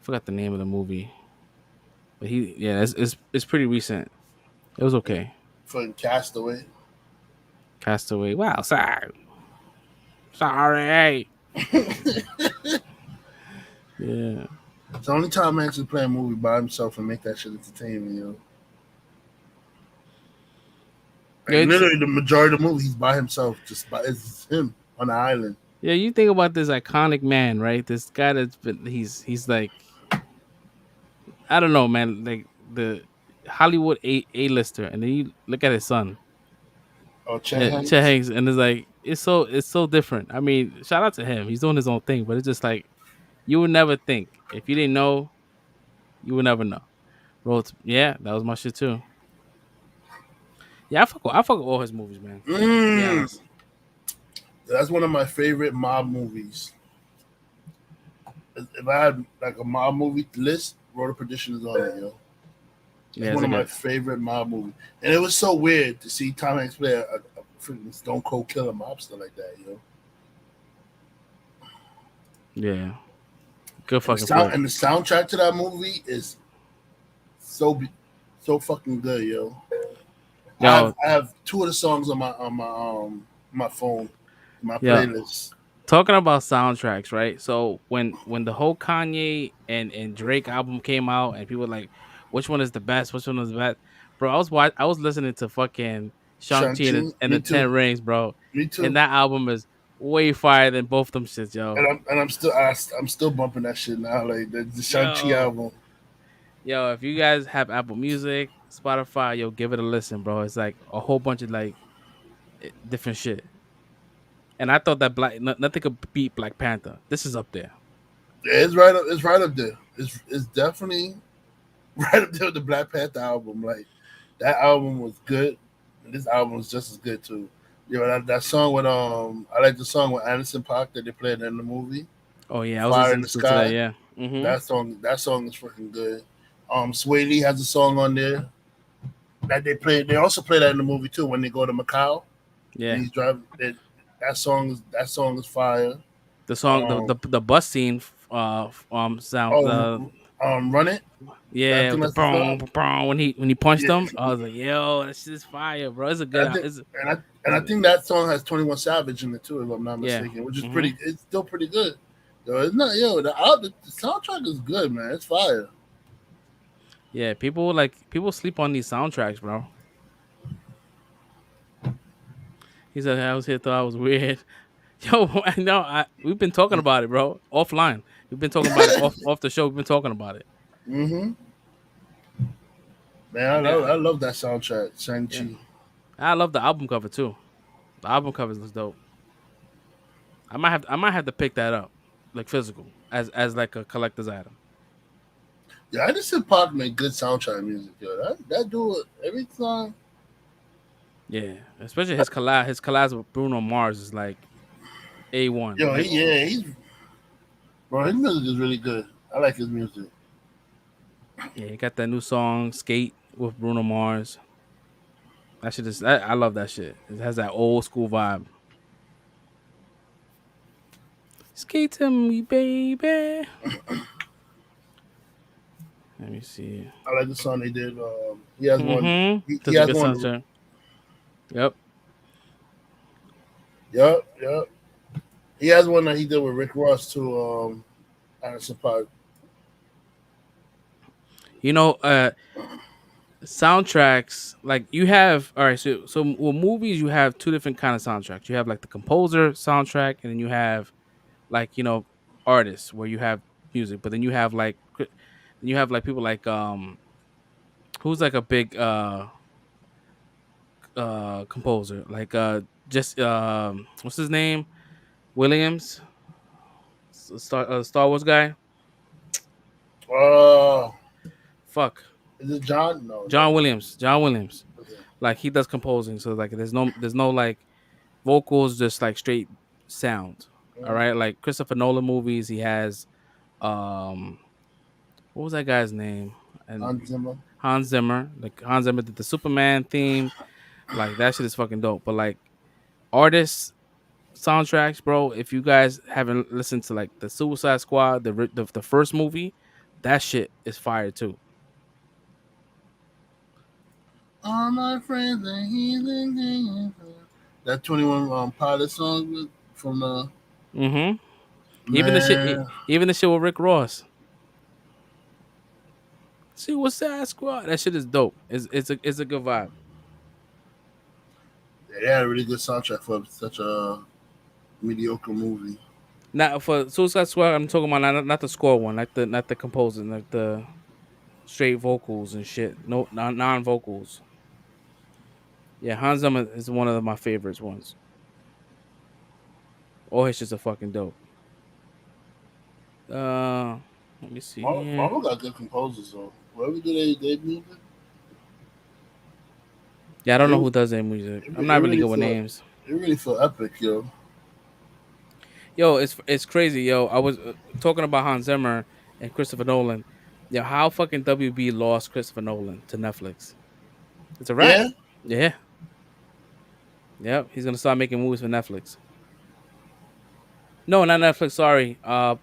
Forgot the name of the movie, but it's pretty recent. It was okay. Fucking Castaway. Castaway. Wow, sorry. Yeah. It's the only time I actually play a movie by himself and make that shit entertaining, yo. Like, literally, the majority of the movie, he's by himself. It's him on the island. Yeah, you think about this iconic man, right? This guy that's been he's like, I don't know, man, like the Hollywood A-lister, and then you look at his son. Oh, Chet Hanks. Chet Hanks, and it's so different. I mean, shout out to him. He's doing his own thing, but it's just like you would never think. If you didn't know, you would never know. Yeah, that was my shit too. Yeah, I fuck with all his movies, man. Yeah, that's one of my favorite mob movies. If I had like a mob movie list, Road of Perdition is on it, yo. It's one of my favorite mob movies. And it was so weird to see Tom Hanks play a freaking stone cold killer mobster like that, yo. Yeah. Good fucking and the soundtrack to that movie is so fucking good, yo. I have two of the songs on my phone, my playlist. Talking about soundtracks, right? So when the whole Kanye and Drake album came out, and people were like, "Which one is the best? Which one is the best?" Bro, I was listening to fucking Shang-Chi and the Ten Rings, bro. Me too. And that album is way fire than both them shits, yo. And I'm still bumping that shit now, like the Shang-Chi album. Yo, if you guys have Apple Music, Spotify, yo, give it a listen, bro. It's like a whole bunch of like different shit. And I thought that nothing could beat Black Panther. This is up there. Yeah, it's right up there. It's definitely right up there with the Black Panther album. Like that album was good, and this album was just as good too. You know that song with I like the song with Anderson .Paak that they played in the movie. Oh yeah, I was Fire in the Sky. That, yeah, mm-hmm. That song is freaking good. Sway Lee has a song on there that they play. They also play that in the movie too when they go to Macau. Yeah, he's driving. That song is fire. The song, the bus scene, sound. Run It. Yeah, when he punched them, I was like, yo, this is fire, bro. It's a good. I think that song has 21 Savage in it too, if I'm not mistaken, which is pretty. It's still pretty good. Yo, it's not the soundtrack is good, man. It's fire. Yeah, people sleep on these soundtracks, bro. He said I was here, thought I was weird. Yo, I know. We've been talking about it, bro. Offline, we've been talking about it off the show. We've been talking about it. Mm-hmm. Man, I love that soundtrack, Shang-Chi. Yeah. I love the album cover too. The album cover looks dope. I might have to pick that up. like physical, as like a collector's item. Yeah, I just said Pac make good soundtrack music, yo. That do it every time. Yeah, especially his collabs with Bruno Mars is like A1. Yo, Like, he's bro. His music is really good. I like his music. yeah, he got that new song "Skate" with Bruno Mars. That shit is I love that shit. It has that old school vibe. Skate to me, baby. Let me see. I like the song they did. He has one. Mm-hmm. He Such a has good one. soundtrack. Yep. Yup, yup. He has one that he did with Rick Ross too. Anderson Park. You know, soundtracks like you have. All right, so with movies you have two different kind of soundtracks. You have like the composer soundtrack, and then you have like artists where you have music, but then you have like people like who's like a big composer like just what's his name, Williams, Star Wars guy. Uh, Fuck, is it John? No, not John Williams. John Williams. okay. Like he does composing, so like there's no like vocals, just like straight sound. All right, like Christopher Nolan movies, he has um what was that guy's name? And Hans Zimmer. Hans Zimmer. Like Hans Zimmer did the Superman theme. Like that shit is fucking dope. But like artists soundtracks, bro. If you guys haven't listened to like the Suicide Squad, the first movie, that shit is fire too. All my friends are healing. That 21 Pilot song from the Mm-hmm. man. Even the shit with Rick Ross. Suicide Squad. That shit is dope. It's a good vibe. They had a really good soundtrack for such a mediocre movie. Now for Suicide Squad, I'm talking about not the score one, like the not the composing, like the straight vocals and shit. No non vocals. Yeah, Hans Zimmer is one of my favorites ones. Oh, his shit's a fucking dope. Let me see here. Marvel got good composers though. Whoever did they music, Yeah, I don't know it, who does their music. I'm it not really really good with feel names. it really feel epic, yo. Yo, it's crazy, yo. I was talking about Hans Zimmer and Christopher Nolan. Yo, how fucking WB lost Christopher Nolan to Netflix? It's a wrap. Yeah, Yeah. Yep. He's gonna start making movies for Netflix. No, not Netflix. Sorry. Uh,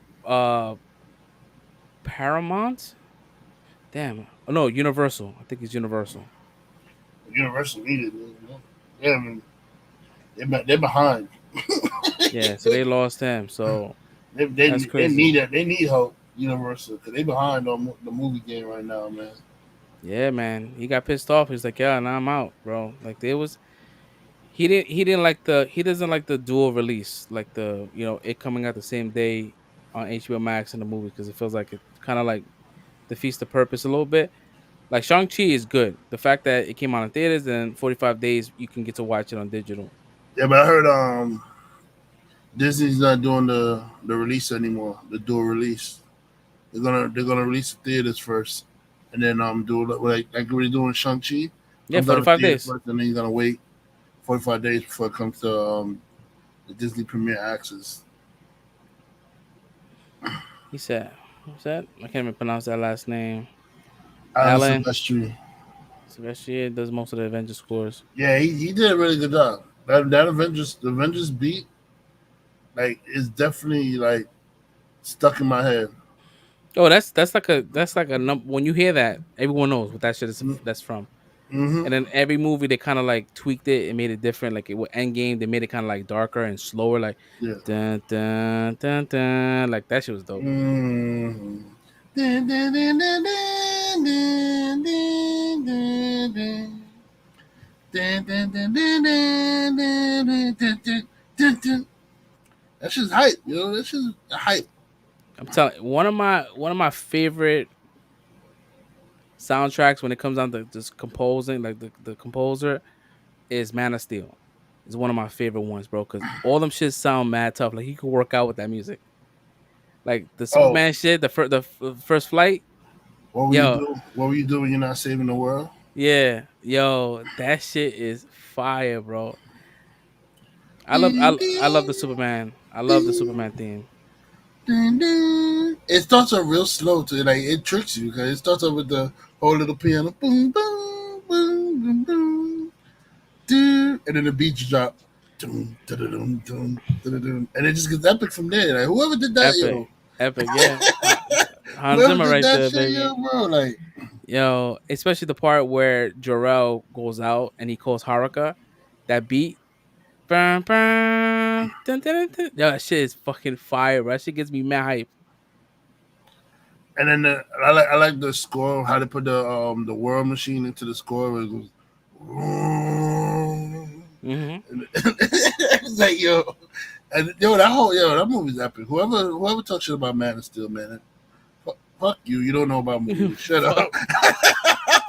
Paramount. Damn. Oh no, Universal. I think it's Universal. Universal needed it. You know? Yeah, I mean they're behind. Yeah. So they lost him. So that's They crazy. need that. They need help. Universal because they behind on the movie game right now, man. Yeah, man. He got pissed off. He's like, yeah, now I'm out, bro. Like there was he doesn't like the dual release, like it coming out the same day on HBO Max and the movie because it feels like it kind of like defeats the purpose a little bit. Like Shang-Chi is good. The fact that it came out in theaters and 45 days you can get to watch it on digital. Yeah, but I heard Disney's not doing the release anymore. The dual release. They're gonna release the theaters first, and then do like we're doing Shang Chi. Yeah, Comes out of 45 theater days. first, and then you're gonna wait 45 days before it comes to the Disney Premier Access. He said, what's that? I can't even pronounce that last name. Alan Alan Silvestri. Sebastian does most of the Avengers scores. Yeah, he did a really good job. That Avengers beat is definitely stuck in my head. Oh, that's like a number. When you hear that, everyone knows what that shit is. That's from. Mm-hmm. And then every movie they kind of like tweaked it and made it different. Like with Endgame, they made it kind of like darker and slower. Like Yeah. dun dun dun dun. Like that shit was dope. Mm-hmm. Dun, dun, dun, dun, dun, dun, dun, dun, dun. Dun, dun, dun, dun, dun, dun, dun, dun, dun, dun. That's just hype, yo. That's just hype. I'm telling one of my favorite soundtracks when it comes down to just composing, like the composer is Man of Steel. It's one of my favorite ones, bro. Because all them shits sound mad tough. Like he could work out with that music. like the Oh, Superman shit, first flight. what were you Yo, doing? What were you doing when you're not saving the world? yeah, yo, that shit is fire, bro. Ding, I love the ding, Superman. I love the ding, Superman theme. ding, ding. It starts off real slow to like it tricks you because it starts off with the whole little piano, boom, boom, boom, boom, boom, doo, and then the beats drop, dum, dum, dum, dum, and it just gets epic from there. Like whoever did that, Epic, yo, epic, yeah. Hans whoever Zimmer did right that there, shit, baby. yo, bro, like Yo, especially the part where Jor-El goes out and he calls Haruka. That beat, bum, bum, dun, dun, dun, dun. Yo, that shit is fucking fire, bro. That shit gets me mad hype. and then I like the score, how they put the world machine into the score where it goes. Hmm. And it's like and yo that movie's epic. Whoever talks shit about Man of Steel, man, fuck you. You don't know about movies. Shut fuck, up.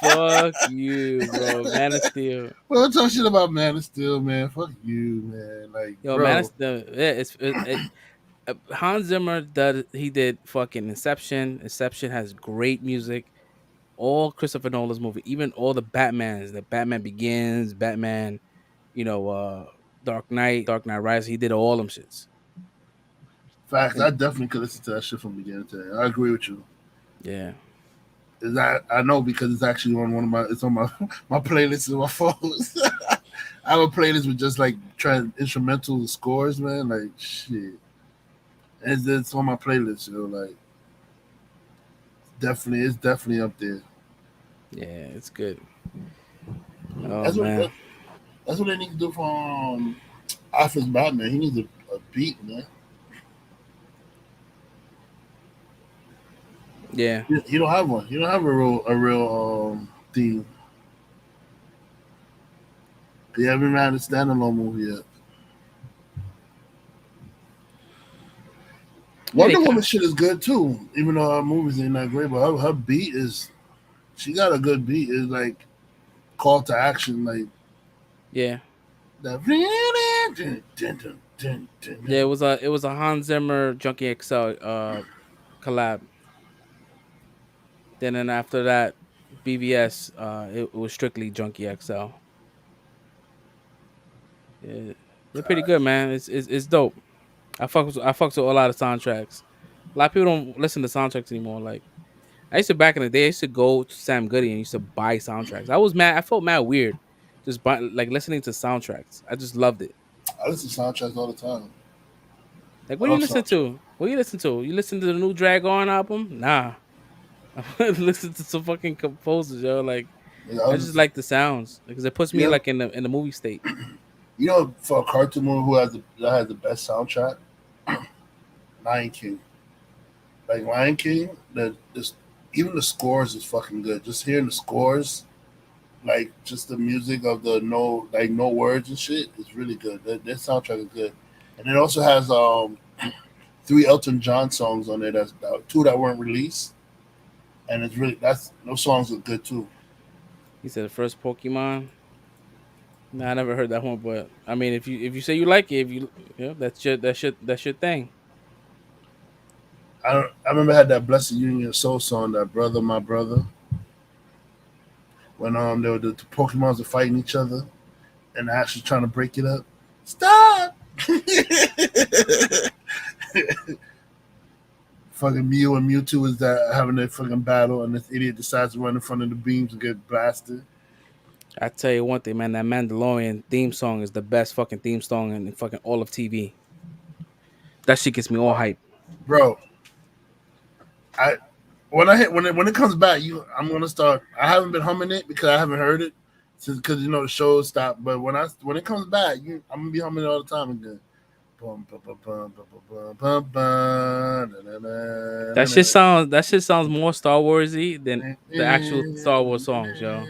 fuck you, bro. Man of Steel. Whoever talks shit about Man of Steel, man, fuck you, man. Like, Yo, Man of bro, Steel. Yeah, Hans Zimmer did fucking Inception. Inception has great music. All Christopher Nolan's movie, even all the Batmans, the Batman Begins, Batman, you know, Dark Knight Rises. He did all them shits. facts. And I definitely could listen to that shit from beginning to end. I agree with you. yeah, Is that I know because it's actually on one of my it's on my my playlists on my phones. I have a playlist with just like trying instrumental scores, man. Like shit. It's on my playlist, like it's definitely up there. yeah, it's good. Oh That's what man, that's what they need to do for Office Batman. He needs a beat, man. yeah. He don't have one. He don't have a real theme. He haven't had a standalone movie yet. Yeah, they Wonder can. Woman shit is good too, even though her movies ain't that great. But her beat is, she got a good beat. It's like call to action, like Yeah, that. yeah. It was a Hans Zimmer Junkie XL collab. Then after that, BVS it was strictly Junkie XL. Yeah, they're pretty good, man. It's dope. I fucks with a lot of soundtracks. A lot of people don't listen to soundtracks anymore. Like I used to back in the day. I used to go to Sam Goody and used to buy soundtracks. I was mad. I felt mad weird, just like listening to soundtracks. I just loved it. I listen to soundtracks all the time. Like I what do you love listen soundtracks. to? What do you listen to? You listen to the new Drag On album? Nah. I listen to some fucking composers, yo. Like Yeah, I I just listen. like the sounds because it puts me Yeah, like in the movie state. for a cartoon movie that has the best soundtrack, Lion King. Like Lion King, even the scores is fucking good. Just hearing the scores, like just the music of the no words and shit is really good. That soundtrack is good, and it also has three Elton John songs on there. That's two that weren't released, and it's really that's those songs are good too. He said the first Pokemon. Nah, I never heard that one, but I mean, if you say you like it, if that's your thing. I remember I had that Blessed Union Soul song, that Brother My Brother, when the Pokemons are fighting each other and Ash is trying to break it up. Stop! Fucking Mew and Mewtwo is that having their fucking battle, and this idiot decides to run in front of the beams and get blasted. I tell you one thing, man. That Mandalorian theme song is the best fucking theme song in fucking all of TV. That shit gets me all hype. Bro, I when it comes back, I'm gonna start. I haven't been humming it because I haven't heard it since because the show stopped. But when it comes back, I'm gonna be humming it all the time again. Bum, bum, bum, bum, bum, bum, bum, bum, da, da, da, da, da. That shit sounds more Star Warsy than the actual Star Wars songs, yo.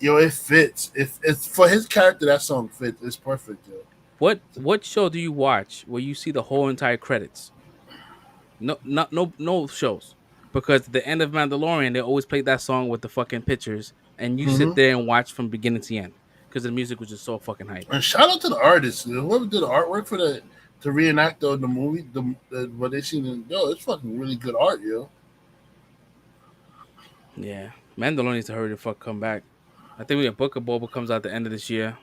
Yo, it fits. If it's for his character, that song fits. It's perfect, yo. What show do you watch where you see the whole entire credits? No shows. Because at the end of Mandalorian, they always play that song with the fucking pictures, and you sit Mm-hmm. there and watch from beginning to end because the music was just so fucking hype. And shout out to the artists, whoever did the artwork for that. to reenact the movie, what they seen in it's fucking really good art, yo. Yeah, Mandalorian needs to hurry the fuck come back. I think we have Book of Boba comes out the end of this year.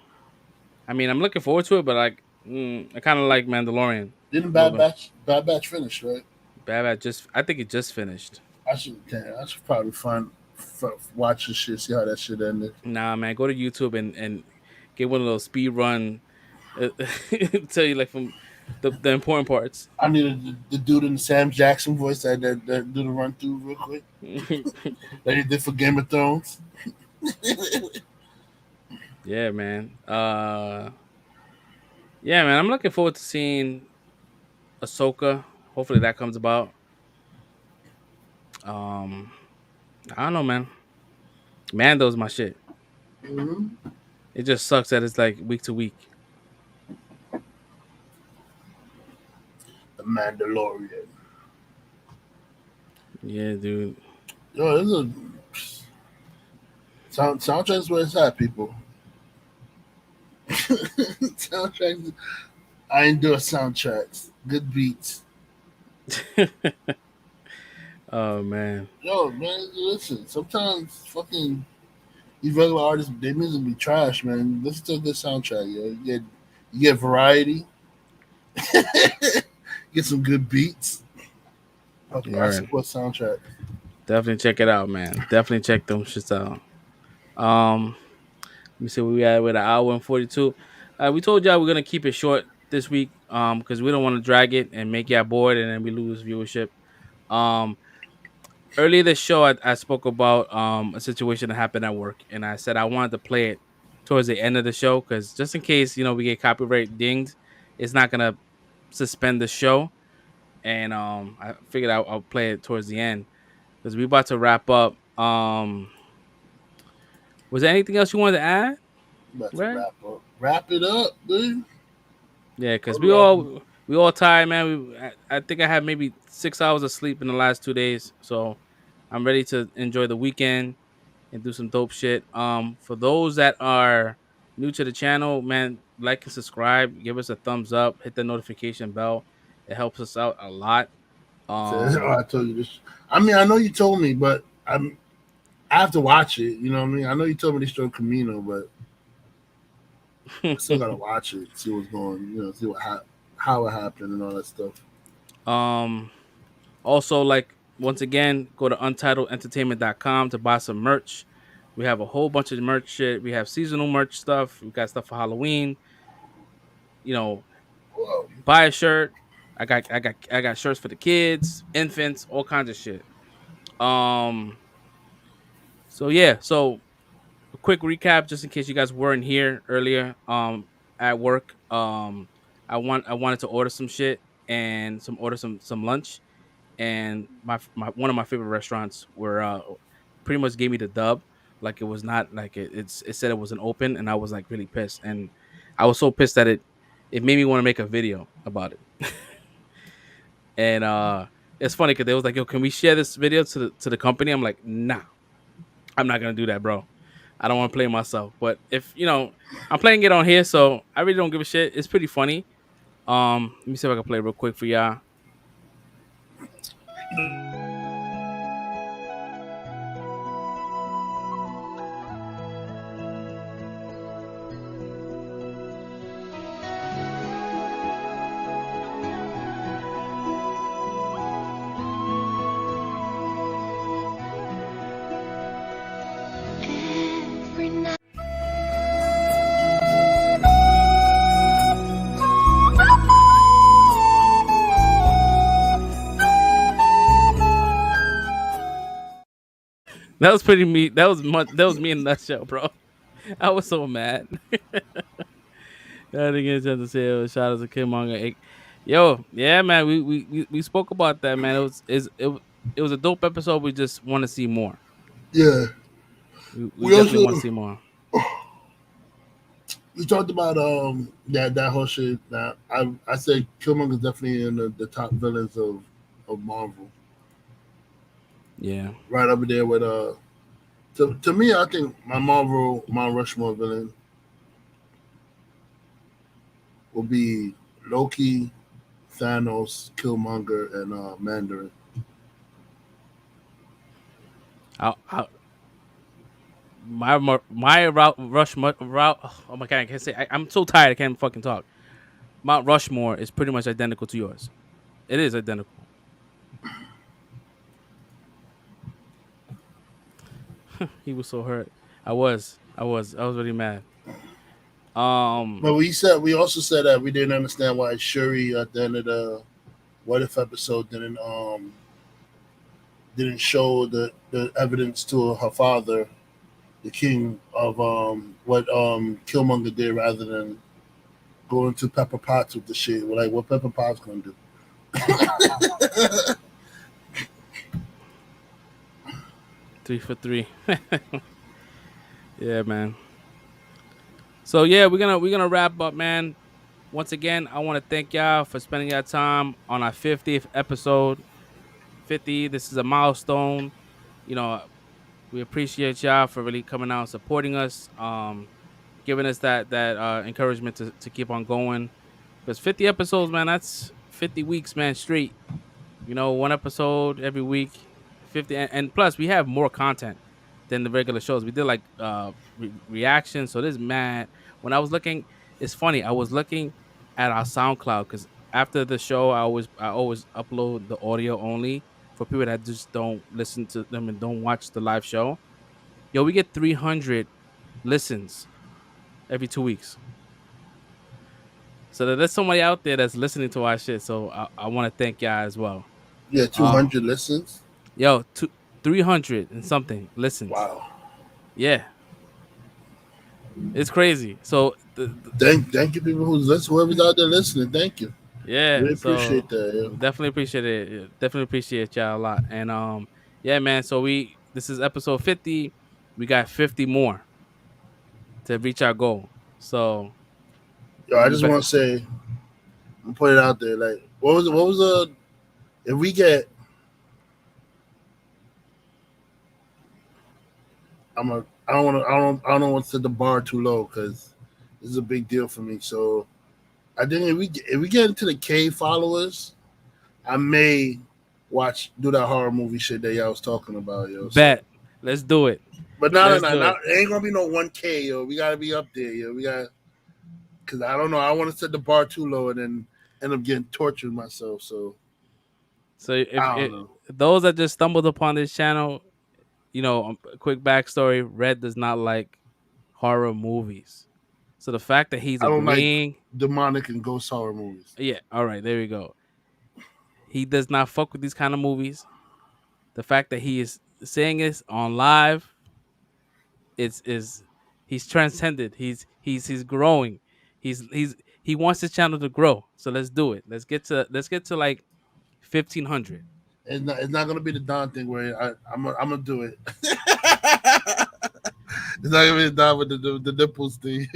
I mean, I'm looking forward to it, but like, I kind of like Mandalorian Didn't a little bit. Bad Batch finish, right? Bad Batch I think it just finished. I should probably watch this shit, see how that shit ended. Nah, man, go to YouTube and get one of those speed run. Tell you like from the important parts. I needed the dude in the Sam Jackson voice that do the run through real quick. That he did for Game of Thrones. Yeah, man. Yeah, man. I'm looking forward to seeing Ahsoka. Hopefully that comes about. Um, I don't know, man. Mando's my shit. Mm-hmm. It just sucks that it's like week to week. The Mandalorian. Yeah, dude. Yo, this is soundtrack's where it's at, people. Soundtracks. I endure soundtracks. Good beats. Oh man. Yo, man, listen. Sometimes fucking these regular artists, their music be trash, man. Listen to a good soundtrack, yo. You get variety. Get some good beats. Okay, I Word. support soundtrack. Definitely check it out, man. Definitely check them shits out. Um, let me see where we at with an hour and 42. We told y'all we're gonna keep it short this week, because we don't want to drag it and make y'all bored and then we lose viewership. Um, Earlier this show, I spoke about a situation that happened at work, and I said I wanted to play it towards the end of the show because just in case we get copyright dinged, it's not gonna suspend the show. And I figured I'll play it towards the end because we about to wrap up. Was there anything else you wanted to add? About to Right? wrap up. Wrap it up, dude. Yeah, because What we wrap all we all tired, man. I think I had maybe 6 hours of sleep in the last 2 days, so I'm ready to enjoy the weekend and do some dope shit. For those that are new to the channel, man, like and subscribe, give us a thumbs up, hit the notification bell. It helps us out a lot. Oh, I told you this. I mean, I know you told me, but I have to watch it. You know what I mean? I know you told me they showed Camino, but I still gotta watch it, see what's going. See how it happened and all that stuff. um, Also, like once again, go to UNTLDENTERTAINMENT.com to buy some merch. We have a whole bunch of merch shit. We have seasonal merch stuff. We got stuff for Halloween. You know, Whoa. buy a shirt. I got shirts for the kids, infants, all kinds of shit. Um, so yeah, so a quick recap just in case you guys weren't here earlier at work. I wanted to order some shit and some lunch, and my one of my favorite restaurants were pretty much gave me the dub. Like it was not like it said it wasn't open, and I was like really pissed, and I was so pissed that it made me want to make a video about it. And it's funny because they was like, yo, can we share this video to the company? I'm like, nah, I'm not gonna do that, bro. I don't want to play myself. But if I'm playing it on here, so I really don't give a shit. It's pretty funny. Let me see if I can play it real quick for y'all. Every night. That was pretty me. That was me in a nutshell, bro. I was so mad. I didn't get a chance to say it. Shout out to Killmonger. Yo, yeah, man. We spoke about that, man. It was a dope episode. We just want to see more. Yeah. We We definitely also want to see more. we talked about that whole shit. That I said Killmonger's definitely in the top villains of Marvel. Yeah. Right up there with to me, I think my Marvel Mount Rushmore villain will be Loki, Thanos, Killmonger, and Mandarin. I my route route. Oh my god, I can't say. I'm so tired. I can't fucking talk. Mount Rushmore is pretty much identical to yours. It is identical. He was so hurt. I was really mad. Um, But we also said that we didn't understand why Shuri at the end of the What If episode didn't show the evidence to her father, the king, of what Killmonger did, rather than going to Pepper Potts with the shit. We're like, what Pepper Potts gonna do? 3 for 3. Yeah, man. So yeah, we're gonna wrap up, man. Once again, I want to thank y'all for spending your time on our 50th episode. 50. This is a milestone. You know, we appreciate y'all for really coming out and supporting us. Giving us that encouragement to keep on going. Because 50 episodes, man, that's 50 weeks, man, straight. One episode every week, 50, and plus we have more content than the regular shows. We did like reactions, so this mad. When I was looking, it's funny. I was looking at our SoundCloud because after the show, I always upload the audio only for people that just don't listen to them and don't watch the live show. Yo, we get 300 listens every 2 weeks. So there's somebody out there that's listening to our shit. So I want to thank y'all as well. Yeah, Uh, 200 listens. Yo, 300 and something listens. Wow. Yeah, it's crazy. So Thank you, people whoever's out there listening. Thank you. yeah, Really appreciate so that. Yeah. definitely appreciate it. Definitely appreciate y'all a lot. And yeah, man. So this is episode 50. We got 50 more to reach our goal. So Yo, I just want to say, I'm put it out there. Like, what was if we get, I don't want to set the bar too low because this is a big deal for me. So I think if we get into the K followers, I may do that horror movie shit that y'all was talking about, yo. So, bet. Let's do it. but Let's do it. it ain't gonna be no 1K, yo. We gotta be up there, yo. We got because I don't know. I want to set the bar too low and then end up getting tortured myself. So So I don't know. those that just stumbled upon this channel, a quick backstory: Red does not like horror movies. So the fact that he's I don't like agreeing, demonic and ghost horror movies. yeah, all right, there we go. He does not fuck with these kind of movies. The fact that he is saying this on live, it's is he's transcended. He's growing. He wants his channel to grow. So let's do it. Let's get to like 1,500. It's not gonna be the Don thing where I'm gonna do it. It's not gonna be the Don with the nipples thing.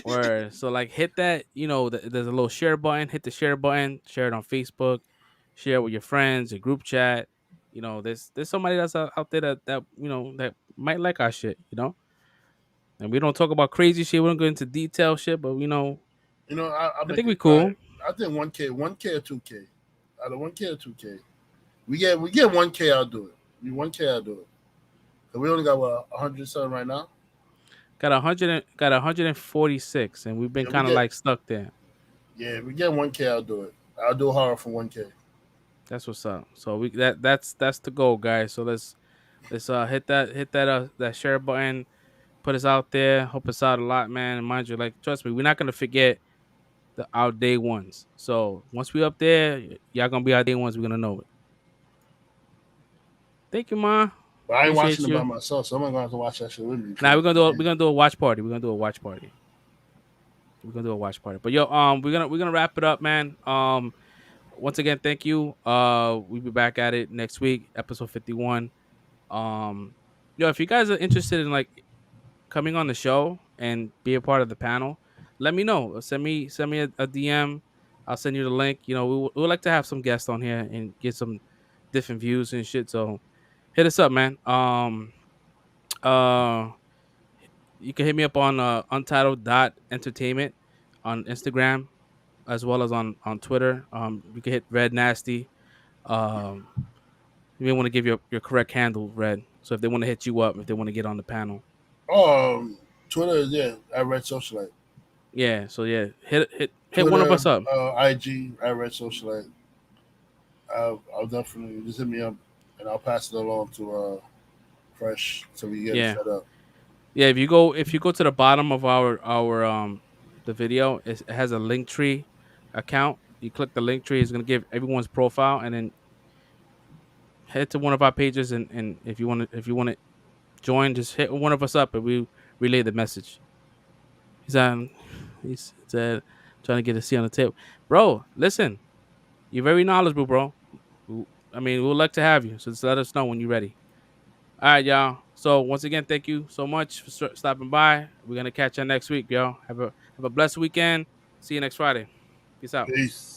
Or so like hit that. There's a little share button. Hit the share button. Share it on Facebook. Share it with your friends, your group chat. There's somebody that's out there that might like our shit. And we don't talk about crazy shit. We don't go into detail shit, but I'll I make think we it. All cool. right. I think 1K or 2K. Out of 1K or 2K, we get 1K. I'll do it. 1K, I'll do it. So we only got 100 something right now. Got 146, and we've been Yeah, kind of like stuck there. Yeah, we get 1K. I'll do it. I'll do horror for 1K. That's what's up. So that's the goal, guys. So let's hit that share button, put us out there, help us out a lot, man. And mind you, like trust me, we're not gonna forget our day ones. So once we up there, y'all gonna be our day ones. We're gonna know it. Thank you, ma. But I ain't Appreciate watching it by you. myself, so I'm gonna have to watch that shit with me. Now we're gonna do a watch party. We're gonna do a watch party. We're gonna do a watch party. But yo, we're gonna wrap it up, man. Once again, thank you. We'll be back at it next week, episode 51. Yo, if you guys are interested in like coming on the show and be a part of the panel, let me know. Send me a DM. I'll send you the link. We would like to have some guests on here and get some different views and shit. So hit us up, man. Uh, you can hit me up on untitled.entertainment on Instagram. as well as on Twitter. You can hit Red Nasty. Um, you may want to give your correct handle, Red. So if they want to hit you up, if they want to get on the panel, Twitter is I Red Socialite. yeah. So yeah, hit Twitter, one of us up. IG, I Red Socialite. I'll definitely just hit me up, and I'll pass it along to Fresh so we get it Yeah, set up. yeah. If you go to the bottom of our the video, it has a Linktree account. You click the Linktree, it's gonna give everyone's profile, and then head to one of our pages, and if you want to join, just hit one of us up, and we relay the message. He's on. He's said trying to get a seat on the table, bro. Listen, you're very knowledgeable, bro. I mean, we'd like to have you, so just let us know when you're ready. All right, y'all. So once again, thank you so much for stopping by. We're gonna catch you next week, y'all. Have a blessed weekend. See you next Friday. Peace out. Peace.